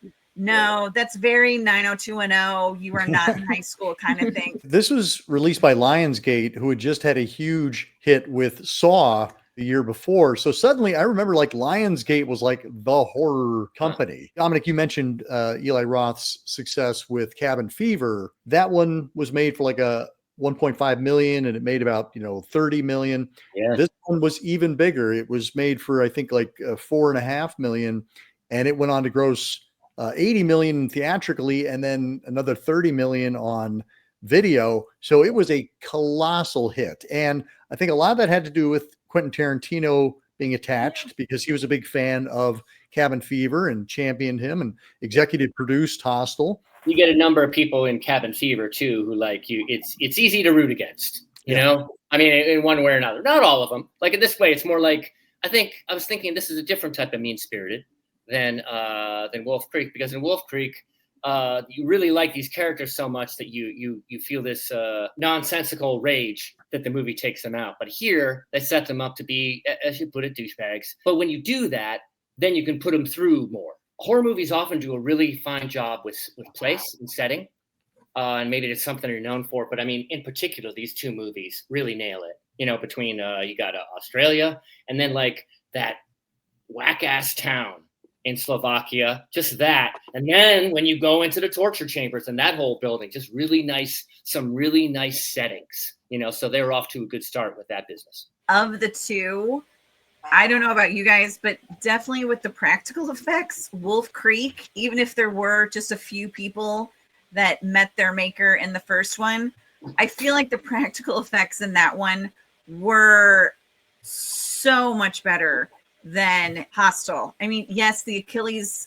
that's very 90210. You are not in high school kind of thing. This was released by Lionsgate, who had just had a huge hit with Saw the year before. So suddenly I remember like Lionsgate was like the horror company. Dominic, you mentioned Eli Roth's success with Cabin Fever. That one was made for like a 1.5 million and it made about 30 million. Yeah. This one was even bigger. It was made for I think like 4.5 million, and it went on to gross 80 million theatrically and then another 30 million on video. So it was a colossal hit, and I think a lot of that had to do with Quentin Tarantino being attached, because he was a big fan of Cabin Fever and championed him and executive produced Hostel. You get a number of people in Cabin Fever too who like you. It's easy to root against, you know. I mean, in one way or another. Not all of them. Like in this way, it's more like I was thinking this is a different type of mean-spirited than Wolf Creek, because in Wolf Creek, you really like these characters so much that you feel this nonsensical rage that the movie takes them out. But here they set them up to be, as you put it, douchebags. But when you do that, then you can put them through more. Horror movies often do a really fine job with place and setting, and maybe it's something you're known for. But I mean, in particular, these two movies really nail it. Between you got Australia and then like that whack ass town in Slovakia, just that. And then when you go into the torture chambers and that whole building, just some really nice settings, so they were off to a good start with that business. Of the two, I don't know about you guys, but definitely with the practical effects, Wolf Creek, even if there were just a few people that met their maker in the first one, I feel like the practical effects in that one were so much better than Hostel. I mean, yes, the Achilles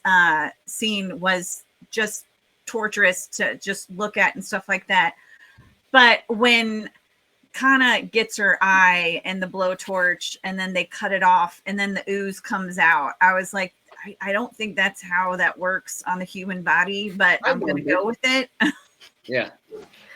scene was just torturous to just look at and stuff like that. But when Kana gets her eye and the blowtorch and then they cut it off and then the ooze comes out, I was like, I don't think that's how that works on the human body, but I'm going to go with it. Yeah.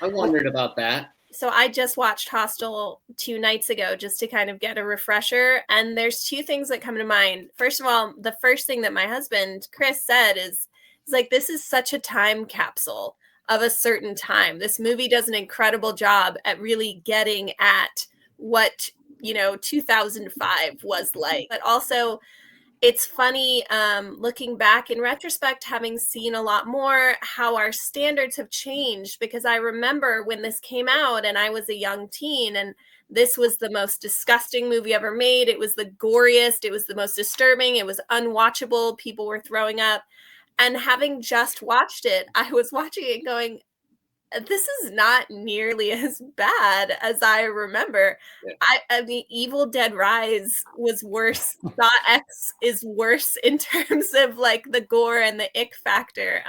I wondered about that. So I just watched Hostel 2 nights ago just to kind of get a refresher. And there's two things that come to mind. First of all, the first thing that my husband, Chris, said is like, this is such a time capsule of a certain time. This movie does an incredible job at really getting at what, 2005 was like. But also, it's funny looking back in retrospect, having seen a lot more, how our standards have changed, because I remember when this came out and I was a young teen and this was the most disgusting movie ever made. It was the goriest. It was the most disturbing. It was unwatchable. People were throwing up. And having just watched it, I was watching it going, this is not nearly as bad as I remember. Yeah. I mean, Evil Dead Rise was worse. Saw X is worse in terms of like the gore and the ick factor.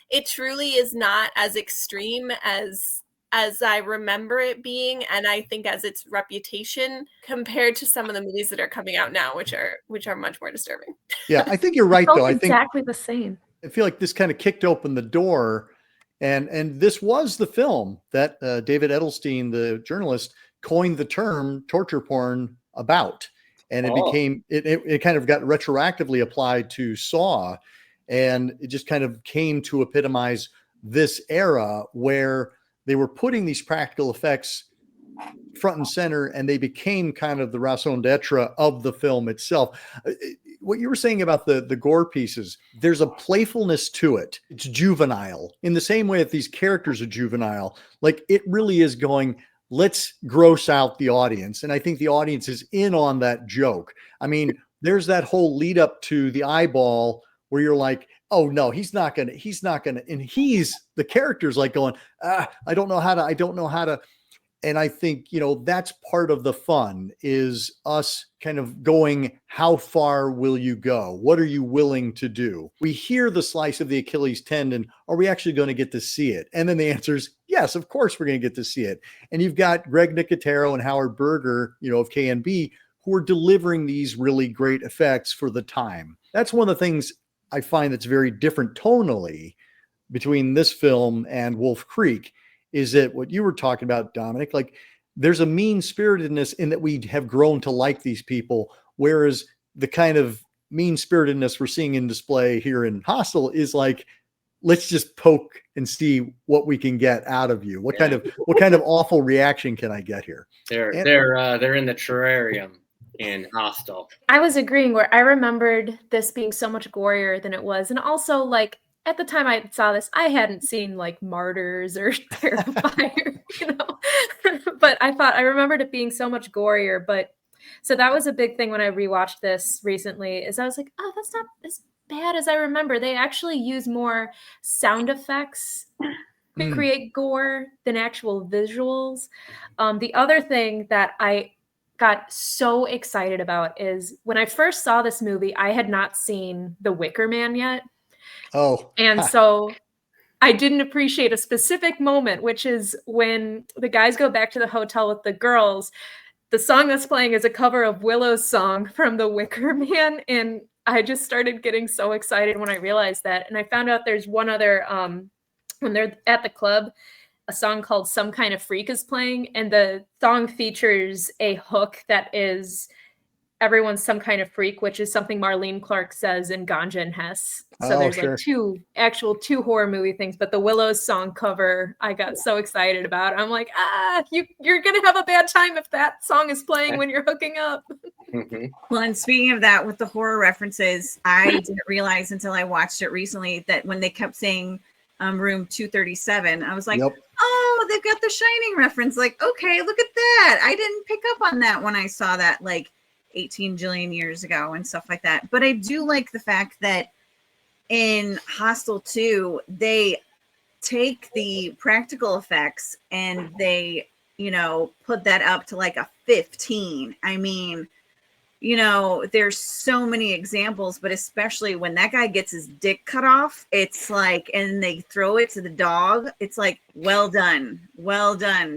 It truly is not as extreme as as I remember it being, and I think as its reputation, compared to some of the movies that are coming out now, which are much more disturbing. Yeah, I think you're right, Felt though. I think exactly the same. I feel like this kind of kicked open the door, and this was the film that David Edelstein, the journalist, coined the term torture porn about, and it became it kind of got retroactively applied to Saw, and it just kind of came to epitomize this era where they were putting these practical effects front and center, and they became kind of the raison d'etre of the film itself. What you were saying about the gore pieces, there's a playfulness to it. It's juvenile in the same way that these characters are juvenile. Like, it really is going, let's gross out the audience. And I think the audience is in on that joke. I mean, there's that whole lead up to the eyeball where you're like, oh no, he's not gonna. And the character's like going, I don't know how to. And I think, that's part of the fun, is us kind of going, how far will you go? What are you willing to do? We hear the slice of the Achilles tendon. Are we actually going to get to see it? And then the answer is yes, of course we're going to get to see it. And you've got Greg Nicotero and Howard Berger, of KNB, who are delivering these really great effects for the time. That's one of the things I find that's very different tonally between this film and Wolf Creek, is that what you were talking about, Dominic, like, there's a mean-spiritedness in that we have grown to like these people, whereas the kind of mean-spiritedness we're seeing in display here in Hostel is like, let's just poke and see what we can get out of you. What kind of awful reaction can I get here? They're in the terrarium in Hostel. I was agreeing, where I remembered this being so much gorier than it was, and also, like, at the time I saw this, I hadn't seen like Martyrs or Terrifier, but I remembered it being so much gorier. But so that was a big thing when I rewatched this recently, is I was like, oh, that's not as bad as I remember. They actually use more sound effects to create gore than actual visuals. The other thing that I got so excited about is when I first saw this movie, I had not seen The Wicker Man yet. Oh. And so I didn't appreciate a specific moment, which is when the guys go back to the hotel with the girls. The song that's playing is a cover of Willow's song from The Wicker Man. And I just started getting so excited when I realized that. And I found out there's one other, when they're at the club, a song called Some Kind of Freak is playing. And the song features a hook that is Everyone's Some Kind of Freak, which is something Marlene Clark says in Ganja and Hess. So there's like two horror movie things, but the Willows song cover, I got so excited about. I'm like, you're going to have a bad time if that song is playing when you're hooking up. Well, and speaking of that, with the horror references, I didn't realize until I watched it recently that when they kept saying room 237, I was like, oh, they've got the Shining reference. Like, okay, look at that. I didn't pick up on that when I saw that, like, 18 jillion years ago and stuff like that. But I do like the fact that in Hostel 2, they take the practical effects and they, put that up to like a 15. I mean, there's so many examples, but especially when that guy gets his dick cut off, it's like, and they throw it to the dog. It's like, well done,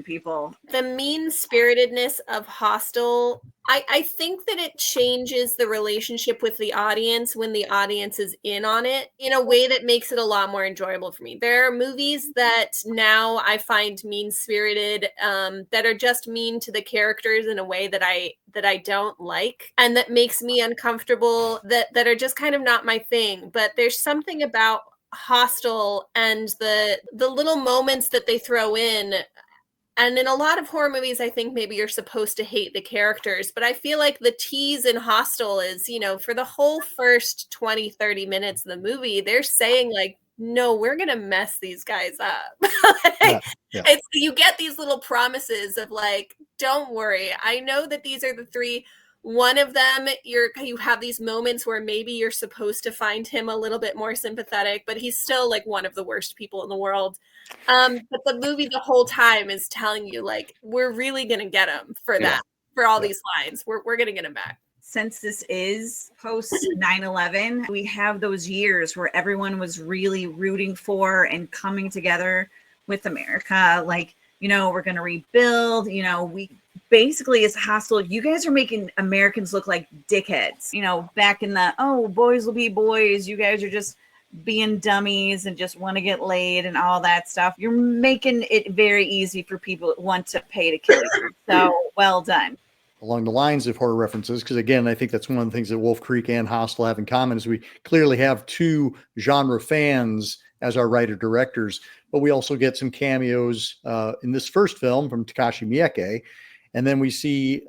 people. The mean-spiritedness of Hostel, I think that it changes the relationship with the audience when the audience is in on it in a way that makes it a lot more enjoyable for me. There are movies that now I find mean-spirited, that are just mean to the characters in a way that I don't like, and that makes me uncomfortable, that are just kind of not my thing. But there's something about Hostel and the little moments that they throw in. And in a lot of horror movies, I think maybe you're supposed to hate the characters, but I feel like the tease in Hostel is, for the whole first 20, 30 minutes of the movie, they're saying like, no, we're going to mess these guys up. You get these little promises of like, don't worry. I know that these are the three. One of them, you have these moments where maybe you're supposed to find him a little bit more sympathetic, but he's still like one of the worst people in the world. But the movie the whole time is telling you like, we're really going to get him for that, for all these lines. We're going to get him back. Since this is post 9/11, we have those years where everyone was really rooting for and coming together with America. Like, we're going to rebuild, we basically as Hostel, you guys are making Americans look like dickheads, back in the, oh, boys will be boys. You guys are just being dummies and just want to get laid and all that stuff. You're making it very easy for people that want to pay to kill you. So well done. Along the lines of horror references, because again, I think that's one of the things that Wolf Creek and Hostel have in common is we clearly have two genre fans as our writer-directors, but we also get some cameos in this first film from Takashi Miike. And then we see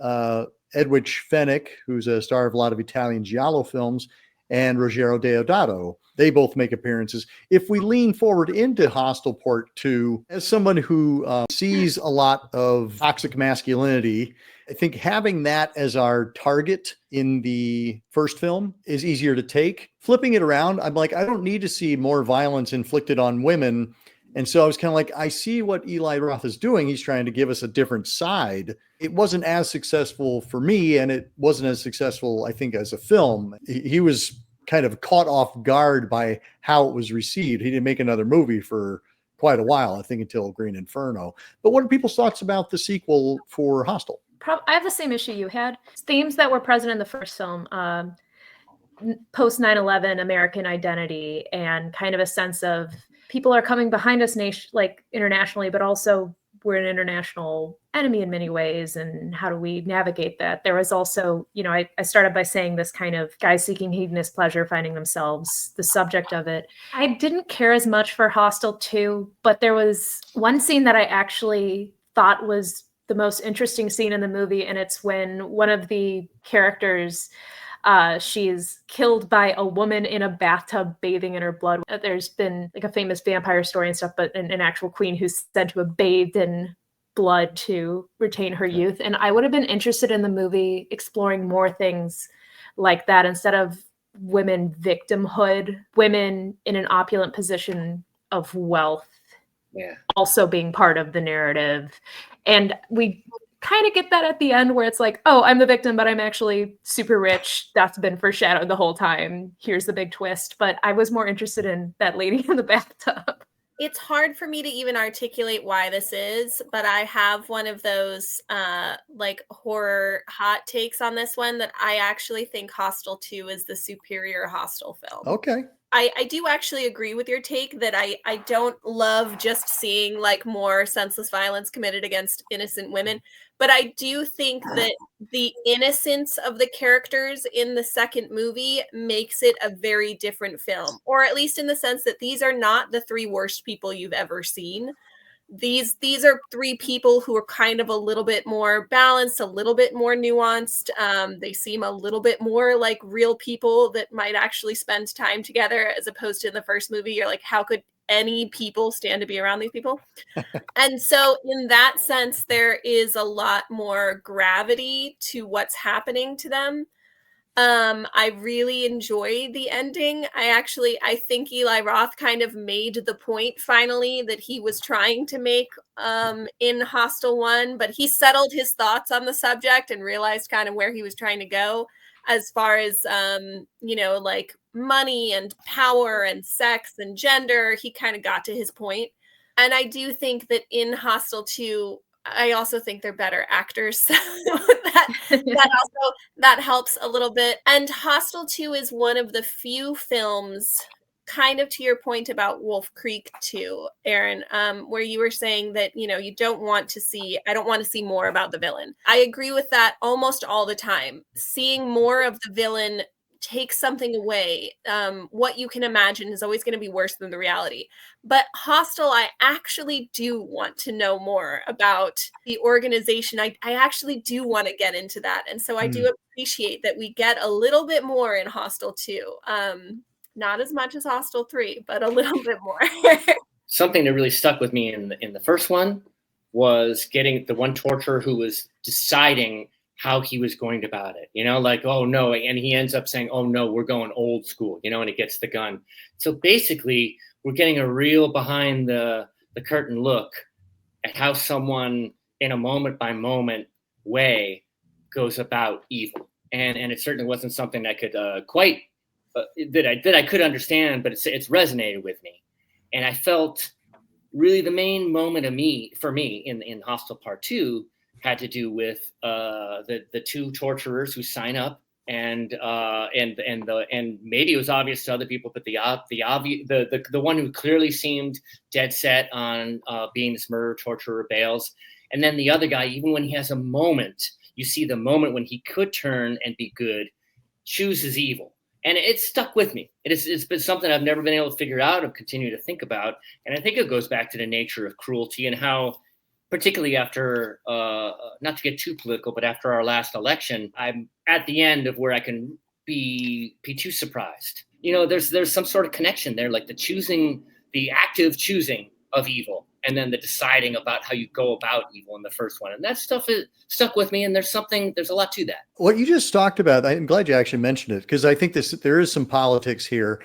Edwidge Fenech, who's a star of a lot of Italian giallo films, and Ruggero Deodato. They both make appearances. If we lean forward into Hostel Part 2, as someone who sees a lot of toxic masculinity, I think having that as our target in the first film is easier to take. Flipping it around, I'm like, I don't need to see more violence inflicted on women. And so I was kind of like, I see what Eli Roth is doing. He's trying to give us a different side. It wasn't as successful for me, and it wasn't as successful, I think, as a film. He was kind of caught off guard by how it was received. He didn't make another movie for quite a while, I think, until Green Inferno. But what are people's thoughts about the sequel for Hostel? I have the same issue you had. Themes that were present in the first film, post 9/11 American identity, and kind of a sense of people are coming behind us internationally, but also we're an international enemy in many ways. And how do we navigate that? There was also, I started by saying this kind of guys seeking hedonist pleasure, finding themselves the subject of it. I didn't care as much for Hostel 2, but there was one scene that I actually thought was the most interesting scene in the movie. And it's when one of the characters, she's killed by a woman in a bathtub bathing in her blood. There's been like a famous vampire story and stuff, but an actual queen who's said to have bathed in blood to retain her youth. And I would have been interested in the movie exploring more things like that instead of women victimhood, women in an opulent position of wealth also being part of the narrative. And we kind of get that at the end where it's like, oh, I'm the victim, but I'm actually super rich. That's been foreshadowed the whole time. Here's the big twist. But I was more interested in that lady in the bathtub. It's hard for me to even articulate why this is, but I have one of those horror hot takes on this one that I actually think Hostel 2 is the superior Hostel film. Okay. I do actually agree with your take that I don't love just seeing more senseless violence committed against innocent women, but I do think that the innocence of the characters in the second movie makes it a very different film, or at least in the sense that these are not the three worst people you've ever seen. These are three people who are kind of a little bit more balanced, a little bit more nuanced. They seem a little bit more like real people that might actually spend time together, as opposed to in the first movie, you're like, how could any people stand to be around these people? And so in that sense, there is a lot more gravity to what's happening to them. I really enjoy the ending. I think Eli Roth kind of made the point finally that he was trying to make in Hostel 1, but he settled his thoughts on the subject and realized kind of where he was trying to go as far as money and power and sex and gender. He kind of got to his point. And I do think that in Hostel 2, I also think they're better actors. So that helps a little bit. And Hostel 2 is one of the few films, kind of to your point about Wolf Creek 2, Aaron, where you were saying that, you don't want to see, I don't want to see more about the villain. I agree with that almost all the time. Seeing more of the villain takes something away. What you can imagine is always going to be worse than the reality. But Hostel, I actually do want to know more about the organization. I actually do want to get into that. And so I do appreciate that we get a little bit more in Hostel 2. Not as much as Hostel 3, but a little bit more. Something that really stuck with me in the first one was getting the one torturer who was deciding how he was going about it, oh no, and he ends up saying, oh no, we're going old school, and he gets the gun. So basically we're getting a real behind the curtain look at how someone in a moment by moment way goes about evil. And it certainly wasn't something that could quite that I could understand, but it's resonated with me. And I felt really the main moment for me in Hostel Part 2 had to do with the two torturers who sign up, and maybe it was obvious to other people, but the one who clearly seemed dead set on being this murderer torturer bails, and then the other guy, even when he has a moment, you see the moment when he could turn and be good, chooses evil. And it stuck with me. It's been something I've never been able to figure out, and continue to think about. And I think it goes back to the nature of cruelty, and how, particularly after, not to get too political, but after our last election, I'm at the end of where I can be too surprised. There's some sort of connection there, like the active choosing of evil, and then the deciding about how you go about evil in the first one. And that stuff is stuck with me, and there's a lot to that. What you just talked about, I'm glad you actually mentioned it, because I think there is some politics here,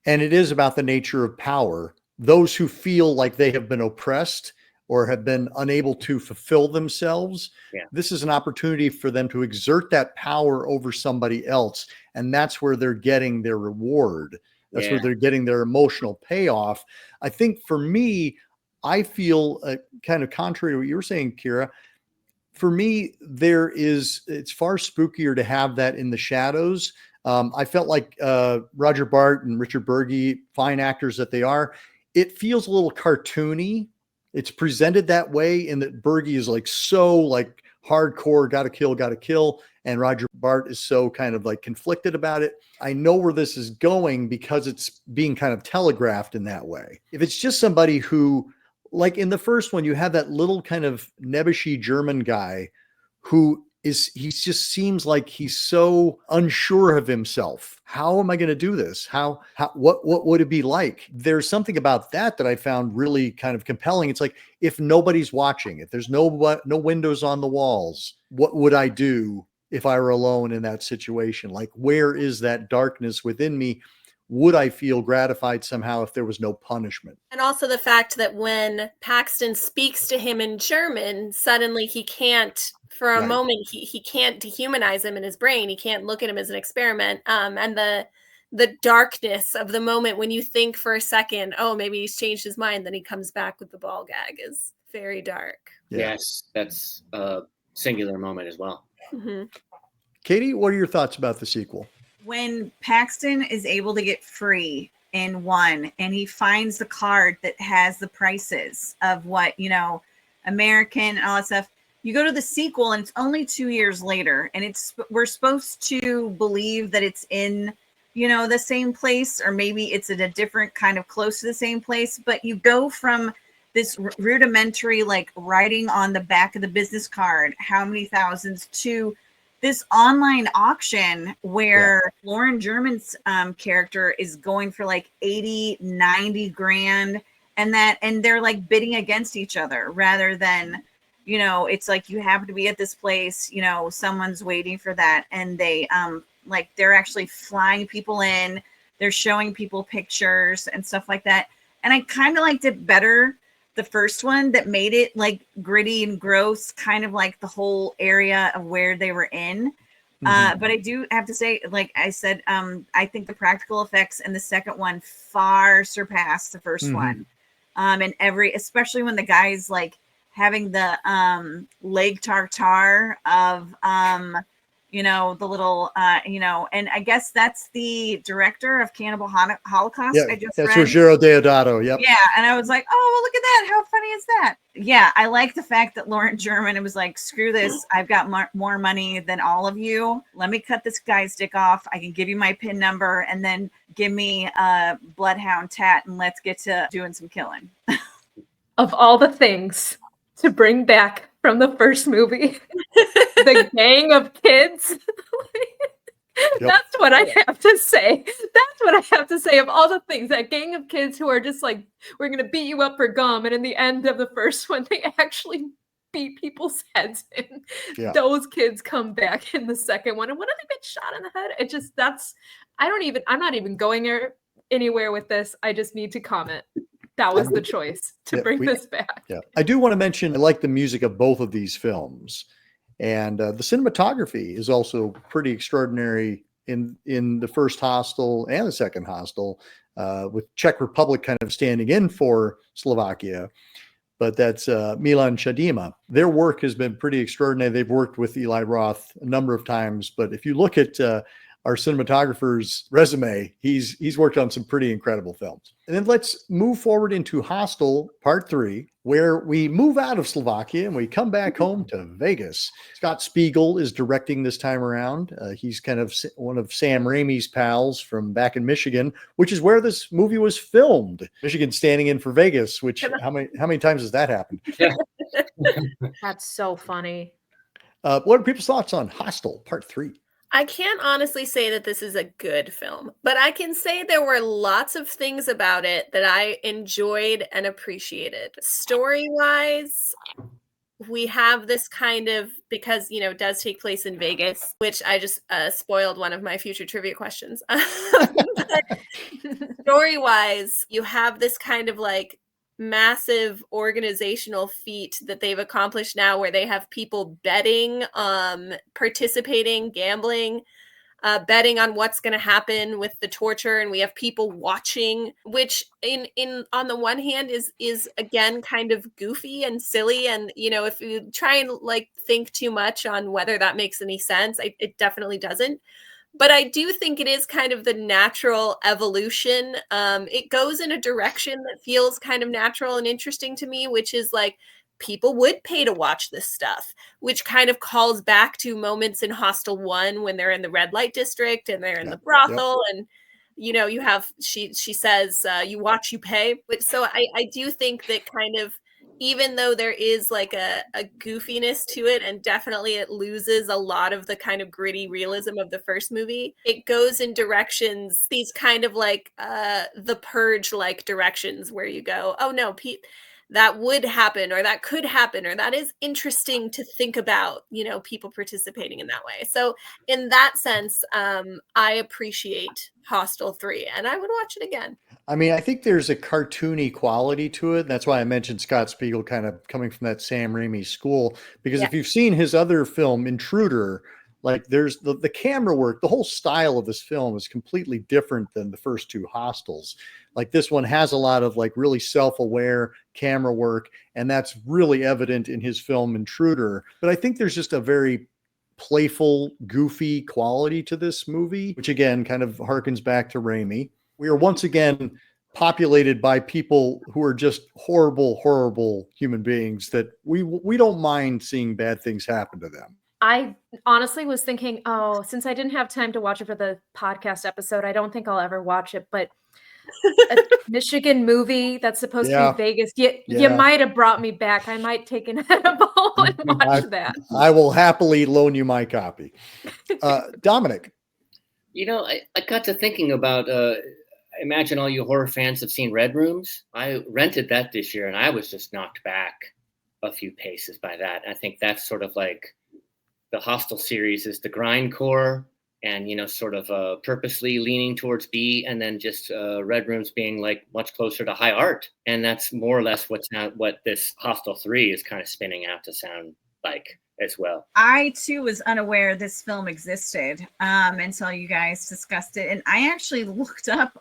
and it is about the nature of power. Those who feel like they have been oppressed or have been unable to fulfill themselves, this is an opportunity for them to exert that power over somebody else. And that's where they're getting their reward. That's where they're getting their emotional payoff. I think for me, I feel kind of contrary to what you were saying, Kira. For me, it's far spookier to have that in the shadows. I felt like Roger Bart and Richard Burgi, fine actors that they are, it feels a little cartoony. It's presented that way, in that Burgi is like so like hardcore, gotta kill, and Roger Bart is so kind of like conflicted about it. I know where this is going because it's being kind of telegraphed in that way. If it's just somebody who, like in the first one, you have that little kind of nebbishy German guy who he just seems like he's so unsure of himself. How am I going to do this? What would it be like? There's something about that I found really kind of compelling. It's like, if nobody's watching, if there's no windows on the walls, what would I do if I were alone in that situation? Like, where is that darkness within me? Would I feel gratified somehow if there was no punishment? And also the fact that when Paxton speaks to him in German, suddenly he can't, for a moment, he can't dehumanize him in his brain. He can't look at him as an experiment. And the darkness of the moment when you think for a second, oh, maybe he's changed his mind, then he comes back with the ball gag, is very dark. Yes, that's a singular moment as well. Mm-hmm. Katie, what are your thoughts about the sequel? When Paxton is able to get free in one, and he finds the card that has the prices of what, American and all that stuff, you go to the sequel and it's only 2 years later, and we're supposed to believe that it's in, the same place, or maybe it's at a different kind of close to the same place, but you go from this rudimentary, like writing on the back of the business card, how many thousands, to this online auction where Lauren German's character is going for like 80, 90 grand, and they're like bidding against each other rather than, it's like, you have to be at this place, someone's waiting for that. And they they're actually flying people in, they're showing people pictures and stuff like that. And I kind of liked it better, the first one, that made it like gritty and gross, kind of like the whole area of where they were in. But I do have to say, like I said, I think the practical effects in the second one far surpassed the first one. And especially when the guy's like having the leg tartare of the little and I guess that's the director of Cannibal Holocaust. Yeah, that's Ruggero Deodato. Yep. Yeah, and I was like, oh, well, look at that. How funny is that? Yeah, I like the fact that Lauren German, it was like, screw this. I've got more money than all of you. Let me cut this guy's dick off. I can give you my PIN number, and then give me a bloodhound tat, and let's get to doing some killing. Of all the things to bring back from the first movie, the gang of kids. That's what I have to say. That's what I have to say. Of all the things, that gang of kids who are just like, we're going to beat you up for gum. And in the end of the first one, they actually beat people's heads in. Yeah. Those kids come back in the second one. And when they get shot in the head, it just, I'm not even going anywhere with this. I just need to comment. That was the choice to bring this back. Yeah, I do want to mention, I like the music of both of these films, and the cinematography is also pretty extraordinary in the first Hostel and the second Hostel. with Czech Republic kind of standing in for Slovakia. But that's Milan Chadima. Their work has been pretty extraordinary. They've worked with Eli Roth a number of times. But if you look at our cinematographer's resume, he's worked on some pretty incredible films. And then let's move forward into Hostel Part 3, where we move out of Slovakia and we come back home to Vegas. Scott Spiegel is directing this time around. He's kind of one of Sam Raimi's pals from back in Michigan, which is where this movie was filmed. Michigan standing in for Vegas, which how many times has that happened? That's so funny. What are people's thoughts on Hostel Part 3? I can't honestly say that this is a good film, but I can say there were lots of things about it that I enjoyed and appreciated. Story-wise, we have this kind of, because, it does take place in Vegas, which I just spoiled one of my future trivia questions. Story-wise, you have this kind of like massive organizational feat that they've accomplished now, where they have people betting, participating, gambling, betting on what's going to happen with the torture, and we have people watching, which in on the one hand is again kind of goofy and silly, and if you try and like think too much on whether that makes any sense, it definitely doesn't. But I do think it is kind of the natural evolution. It goes in a direction that feels kind of natural and interesting to me, which is like people would pay to watch this stuff, which kind of calls back to moments in Hostel 1 when they're in the red light district and they're in the brothel. And, you have, she says, you watch, you pay. But so I do think that kind of, even though there is like a goofiness to it, and definitely it loses a lot of the kind of gritty realism of the first movie, it goes in directions, these kind of like the Purge like directions, where you go, oh no, Pete, that would happen, or that could happen, or that is interesting to think about, people participating in that way. So in that sense, I appreciate Hostel 3, and I would watch it again. I mean, I think there's a cartoony quality to it. That's why I mentioned Scott Spiegel kind of coming from that Sam Raimi school, because if you've seen his other film, Intruder, like there's the camera work, the whole style of this film is completely different than the first two Hostels. Like this one has a lot of like really self-aware camera work, and that's really evident in his film Intruder. But I think there's just a very playful, goofy quality to this movie, which again kind of harkens back to Raimi. We are once again populated by people who are just horrible, horrible human beings that we don't mind seeing bad things happen to them. I honestly was thinking, since I didn't have time to watch it for the podcast episode, I don't think I'll ever watch it, but a Michigan movie that's supposed to be Vegas, you might have brought me back. I might take an edible and watch that. I will happily loan you my copy. Dominic. I got to thinking about, I imagine all you horror fans have seen Red Rooms. I rented that this year, and I was just knocked back a few paces by that. I think that's sort of like the Hostel series is the grindcore, and sort of purposely leaning towards B, and then just Red Rooms being like much closer to high art, and that's more or less what this Hostel 3 is kind of spinning out to sound like as well. I too was unaware this film existed until you guys discussed it, and I actually looked up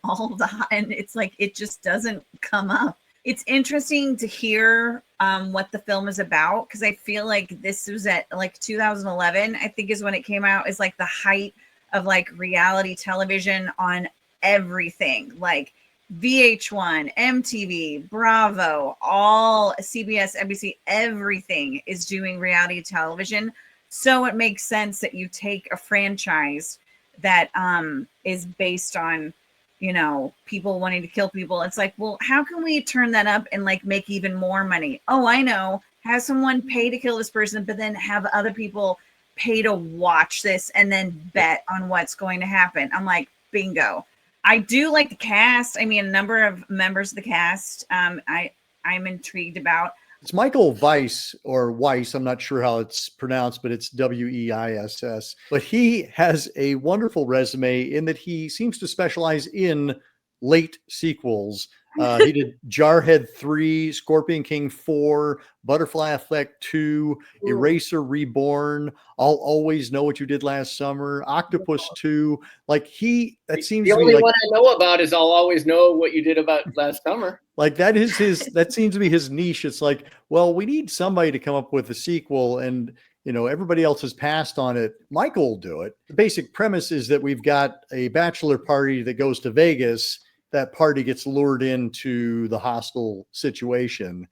and it's like it just doesn't come up. It's interesting to hear what the film is about, because I feel like this was at like 2011, I think is when it came out, is like the height of like reality television on everything, like VH1, MTV, Bravo, all CBS, NBC, everything is doing reality television. So it makes sense that you take a franchise that is based on, people wanting to kill people. It's like, well, how can we turn that up and like make even more money? Oh, I know. Have someone pay to kill this person, but then have other people pay to watch this and then bet on what's going to happen. I'm like, bingo. I do like the cast. I mean, a number of members of the cast I'm intrigued about. It's Michael Weiss, or Weiss. I'm not sure how it's pronounced, but it's Weiss. But he has a wonderful resume in that he seems to specialize in late sequels. He did Jarhead 3, Scorpion King 4, Butterfly Effect 2, Eraser Reborn, I'll Always Know What You Did Last Summer, Octopus 2. Like that seems The to be only like, one I know about is I'll always know what you did about last summer. like that seems to be his niche. It's like, well, we need somebody to come up with a sequel, and everybody else has passed on it. Michael will do it. The basic premise is that we've got a bachelor party that goes to Vegas. That party gets lured into the hostile situation.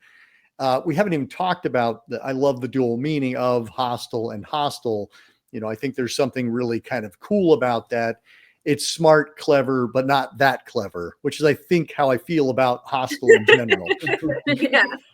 We haven't even talked about I love the dual meaning of hostile and hostile. I think there's something really kind of cool about that. It's smart, clever, but not that clever, which is, I think, how I feel about Hostel in general.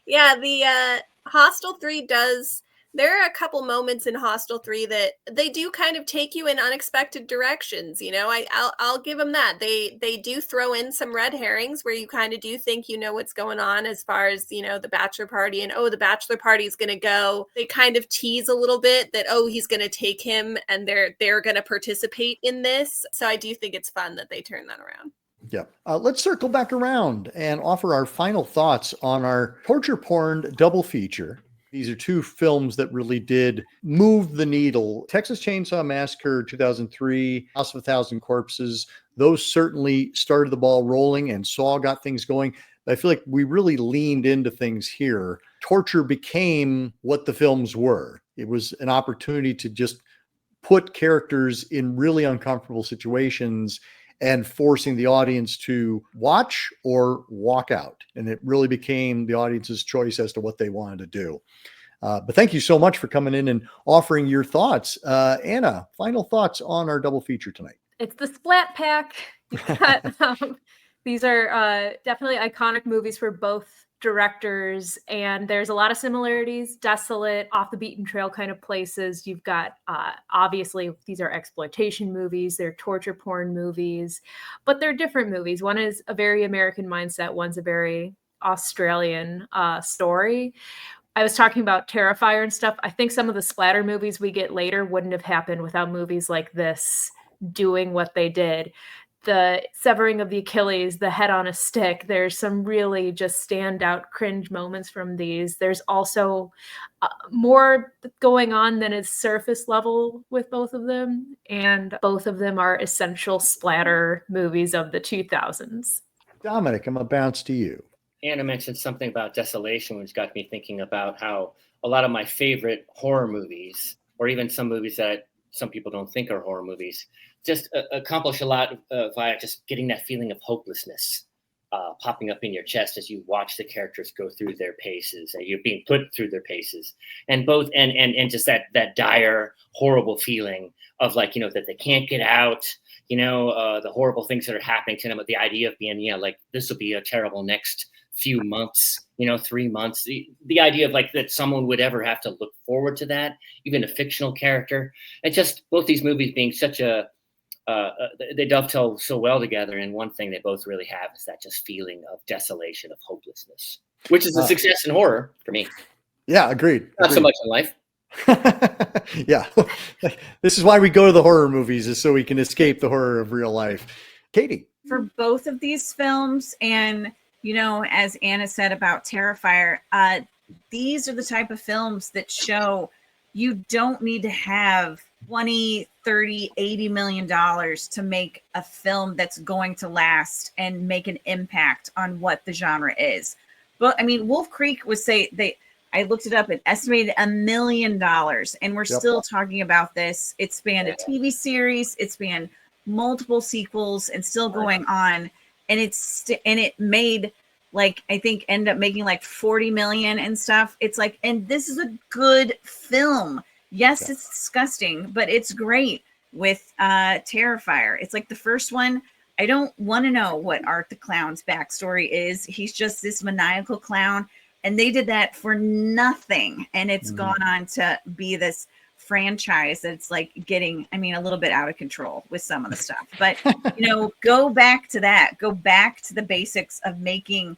Yeah. The Hostel 3 does. There are a couple moments in Hostel 3 that they do kind of take you in unexpected directions. I'll give them that. They do throw in some red herrings where you kind of do think what's going on as far as, the bachelor party, and the bachelor party is going to go. They kind of tease a little bit that, he's going to take him and they're going to participate in this. So I do think it's fun that they turn that around. Yeah. Let's circle back around and offer our final thoughts on our torture porn double feature. These are two films that really did move the needle. Texas Chainsaw Massacre 2003, House of a Thousand Corpses, those certainly started the ball rolling, and Saw got things going. I feel like we really leaned into things here. Torture became what the films were. It was an opportunity to just put characters in really uncomfortable situations and forcing the audience to watch or walk out. And it really became the audience's choice as to what they wanted to do. But thank you so much for coming in and offering your thoughts. Anna, final thoughts on our double feature tonight. It's the Splat Pack. These are definitely iconic movies for both directors, and there's a lot of similarities, desolate, off the beaten trail kind of places. You've got, obviously, these are exploitation movies, they're torture porn movies, but they're different movies. One is a very American mindset, one's a very Australian story. I was talking about Terrifier and stuff. I think some of the splatter movies we get later wouldn't have happened without movies like this doing what they did. The severing of the Achilles, the head on a stick. There's some really just standout cringe moments from these. There's also more going on than is surface level with both of them. And both of them are essential splatter movies of the 2000s. Dominic, I'm going to bounce to you. Anna mentioned something about desolation, which got me thinking about how a lot of my favorite horror movies, or even some movies that some people don't think are horror movies, just accomplish a lot via just getting that feeling of hopelessness popping up in your chest as you watch the characters go through their paces, and you're being put through their paces, and just that dire, horrible feeling of that they can't get out, the horrible things that are happening to them, with the idea of being, like this will be a terrible next few months, 3 months, the idea of that someone would ever have to look forward to that, even a fictional character. And just both these movies being such they dovetail so well together. And one thing they both really have is that just feeling of desolation, of hopelessness, which is a success in horror for me. Yeah, agreed. Not so much in life. Yeah. This is why we go to the horror movies, is so we can escape the horror of real life. Katie. For both of these films, and as Anna said about Terrifier, these are the type of films that show you don't need to have 20, 30, 80 million dollars to make a film that's going to last and make an impact on what the genre is. But I mean, Wolf Creek I looked it up, it estimated $1 million, and we're still talking about this. It spanned a TV series, it spanned multiple sequels, and still going on. And it made I think ended up making 40 million and stuff. It's and this is a good film. Yes, it's disgusting, but it's great. With Terrifier, it's the first one. I don't want to know what Art the Clown's backstory is. He's just this maniacal clown, and they did that for nothing. And it's gone on to be this franchise that's getting, a little bit out of control with some of the stuff. But go back to that. Go back to the basics of making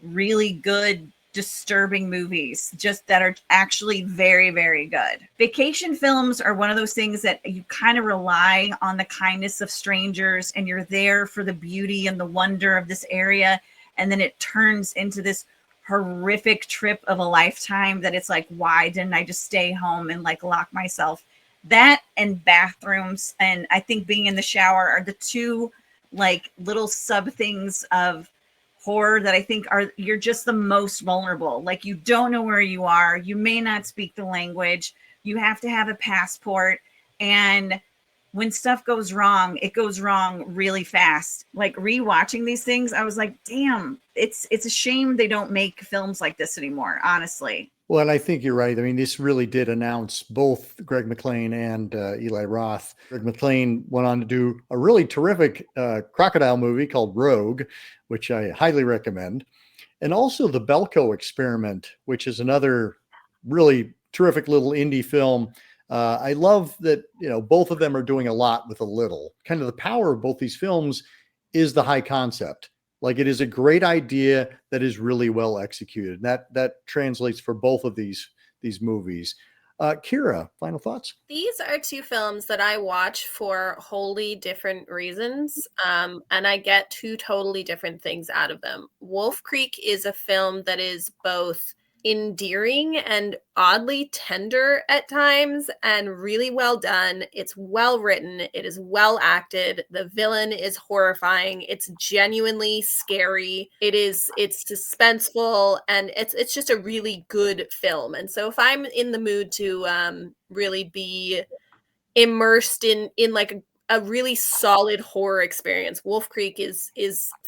really good, disturbing movies, just that are actually very, very good. Vacation films are one of those things that you kind of rely on the kindness of strangers, and you're there for the beauty and the wonder of this area. and then it turns into this horrific trip of a lifetime that it's like, why didn't I just stay home and like lock myself? That and bathrooms, and I think being in the shower are the two like little sub things of horror that I think are, you're just the most vulnerable. Like, you don't know where you are, you may not speak the language, you have to have a passport, and when stuff goes wrong, it goes wrong really fast. Like, rewatching these things, I was like, damn, it's a shame they don't make films like this anymore, honestly. Well, and I think you're right. I mean, this really did announce both Greg McLean and Eli Roth. Greg McLean went on to do a really terrific crocodile movie called Rogue, which I highly recommend. And also The Belko Experiment, which is another really terrific little indie film. I love that, you know, both of them are doing a lot with a little. Kind of the power of both these films is the high concept. Like, it is a great idea that is really well executed. That translates for both of these movies. Kira, final thoughts? These are two films that I watch for wholly different reasons, and I get two totally different things out of them. Wolf Creek is a film that is both endearing and oddly tender at times and really well done. It's well written, it is well acted, the villain is horrifying, it's genuinely scary, it's suspenseful, and it's just a really good film. And so if I'm in the mood to really be immersed in like a really solid horror experience, Wolf Creek is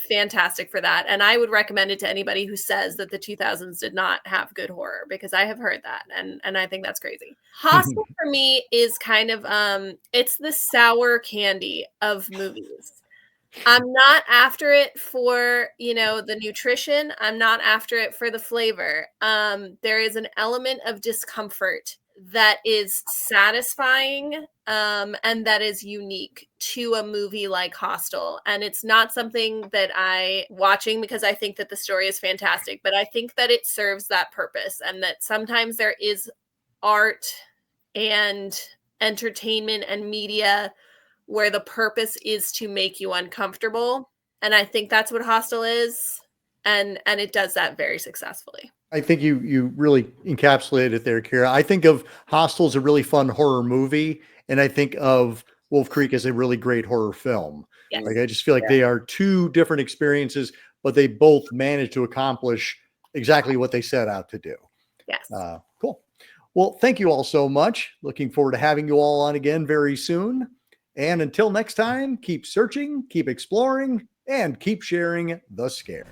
fantastic for that. And I would recommend it to anybody who says that the 2000s did not have good horror, because I have heard that, and I think that's crazy. Hostel for me is kind of it's the sour candy of movies. I'm not after it for, you know, the nutrition. I'm not after it for the flavor. There is an element of discomfort that is satisfying, and that is unique to a movie like Hostel. And it's not something that I watching because I think that the story is fantastic, but I think that it serves that purpose, and that sometimes there is art and entertainment and media where the purpose is to make you uncomfortable. And I think that's what Hostel is. And it does that very successfully. I think you really encapsulated it there, Kira. I think of Hostel as a really fun horror movie, and I think of Wolf Creek as a really great horror film. Yes. Like, I just feel like they are two different experiences, but they both manage to accomplish exactly what they set out to do. Yes. Cool. Well, thank you all so much. Looking forward to having you all on again very soon. And until next time, keep searching, keep exploring, and keep sharing the scare.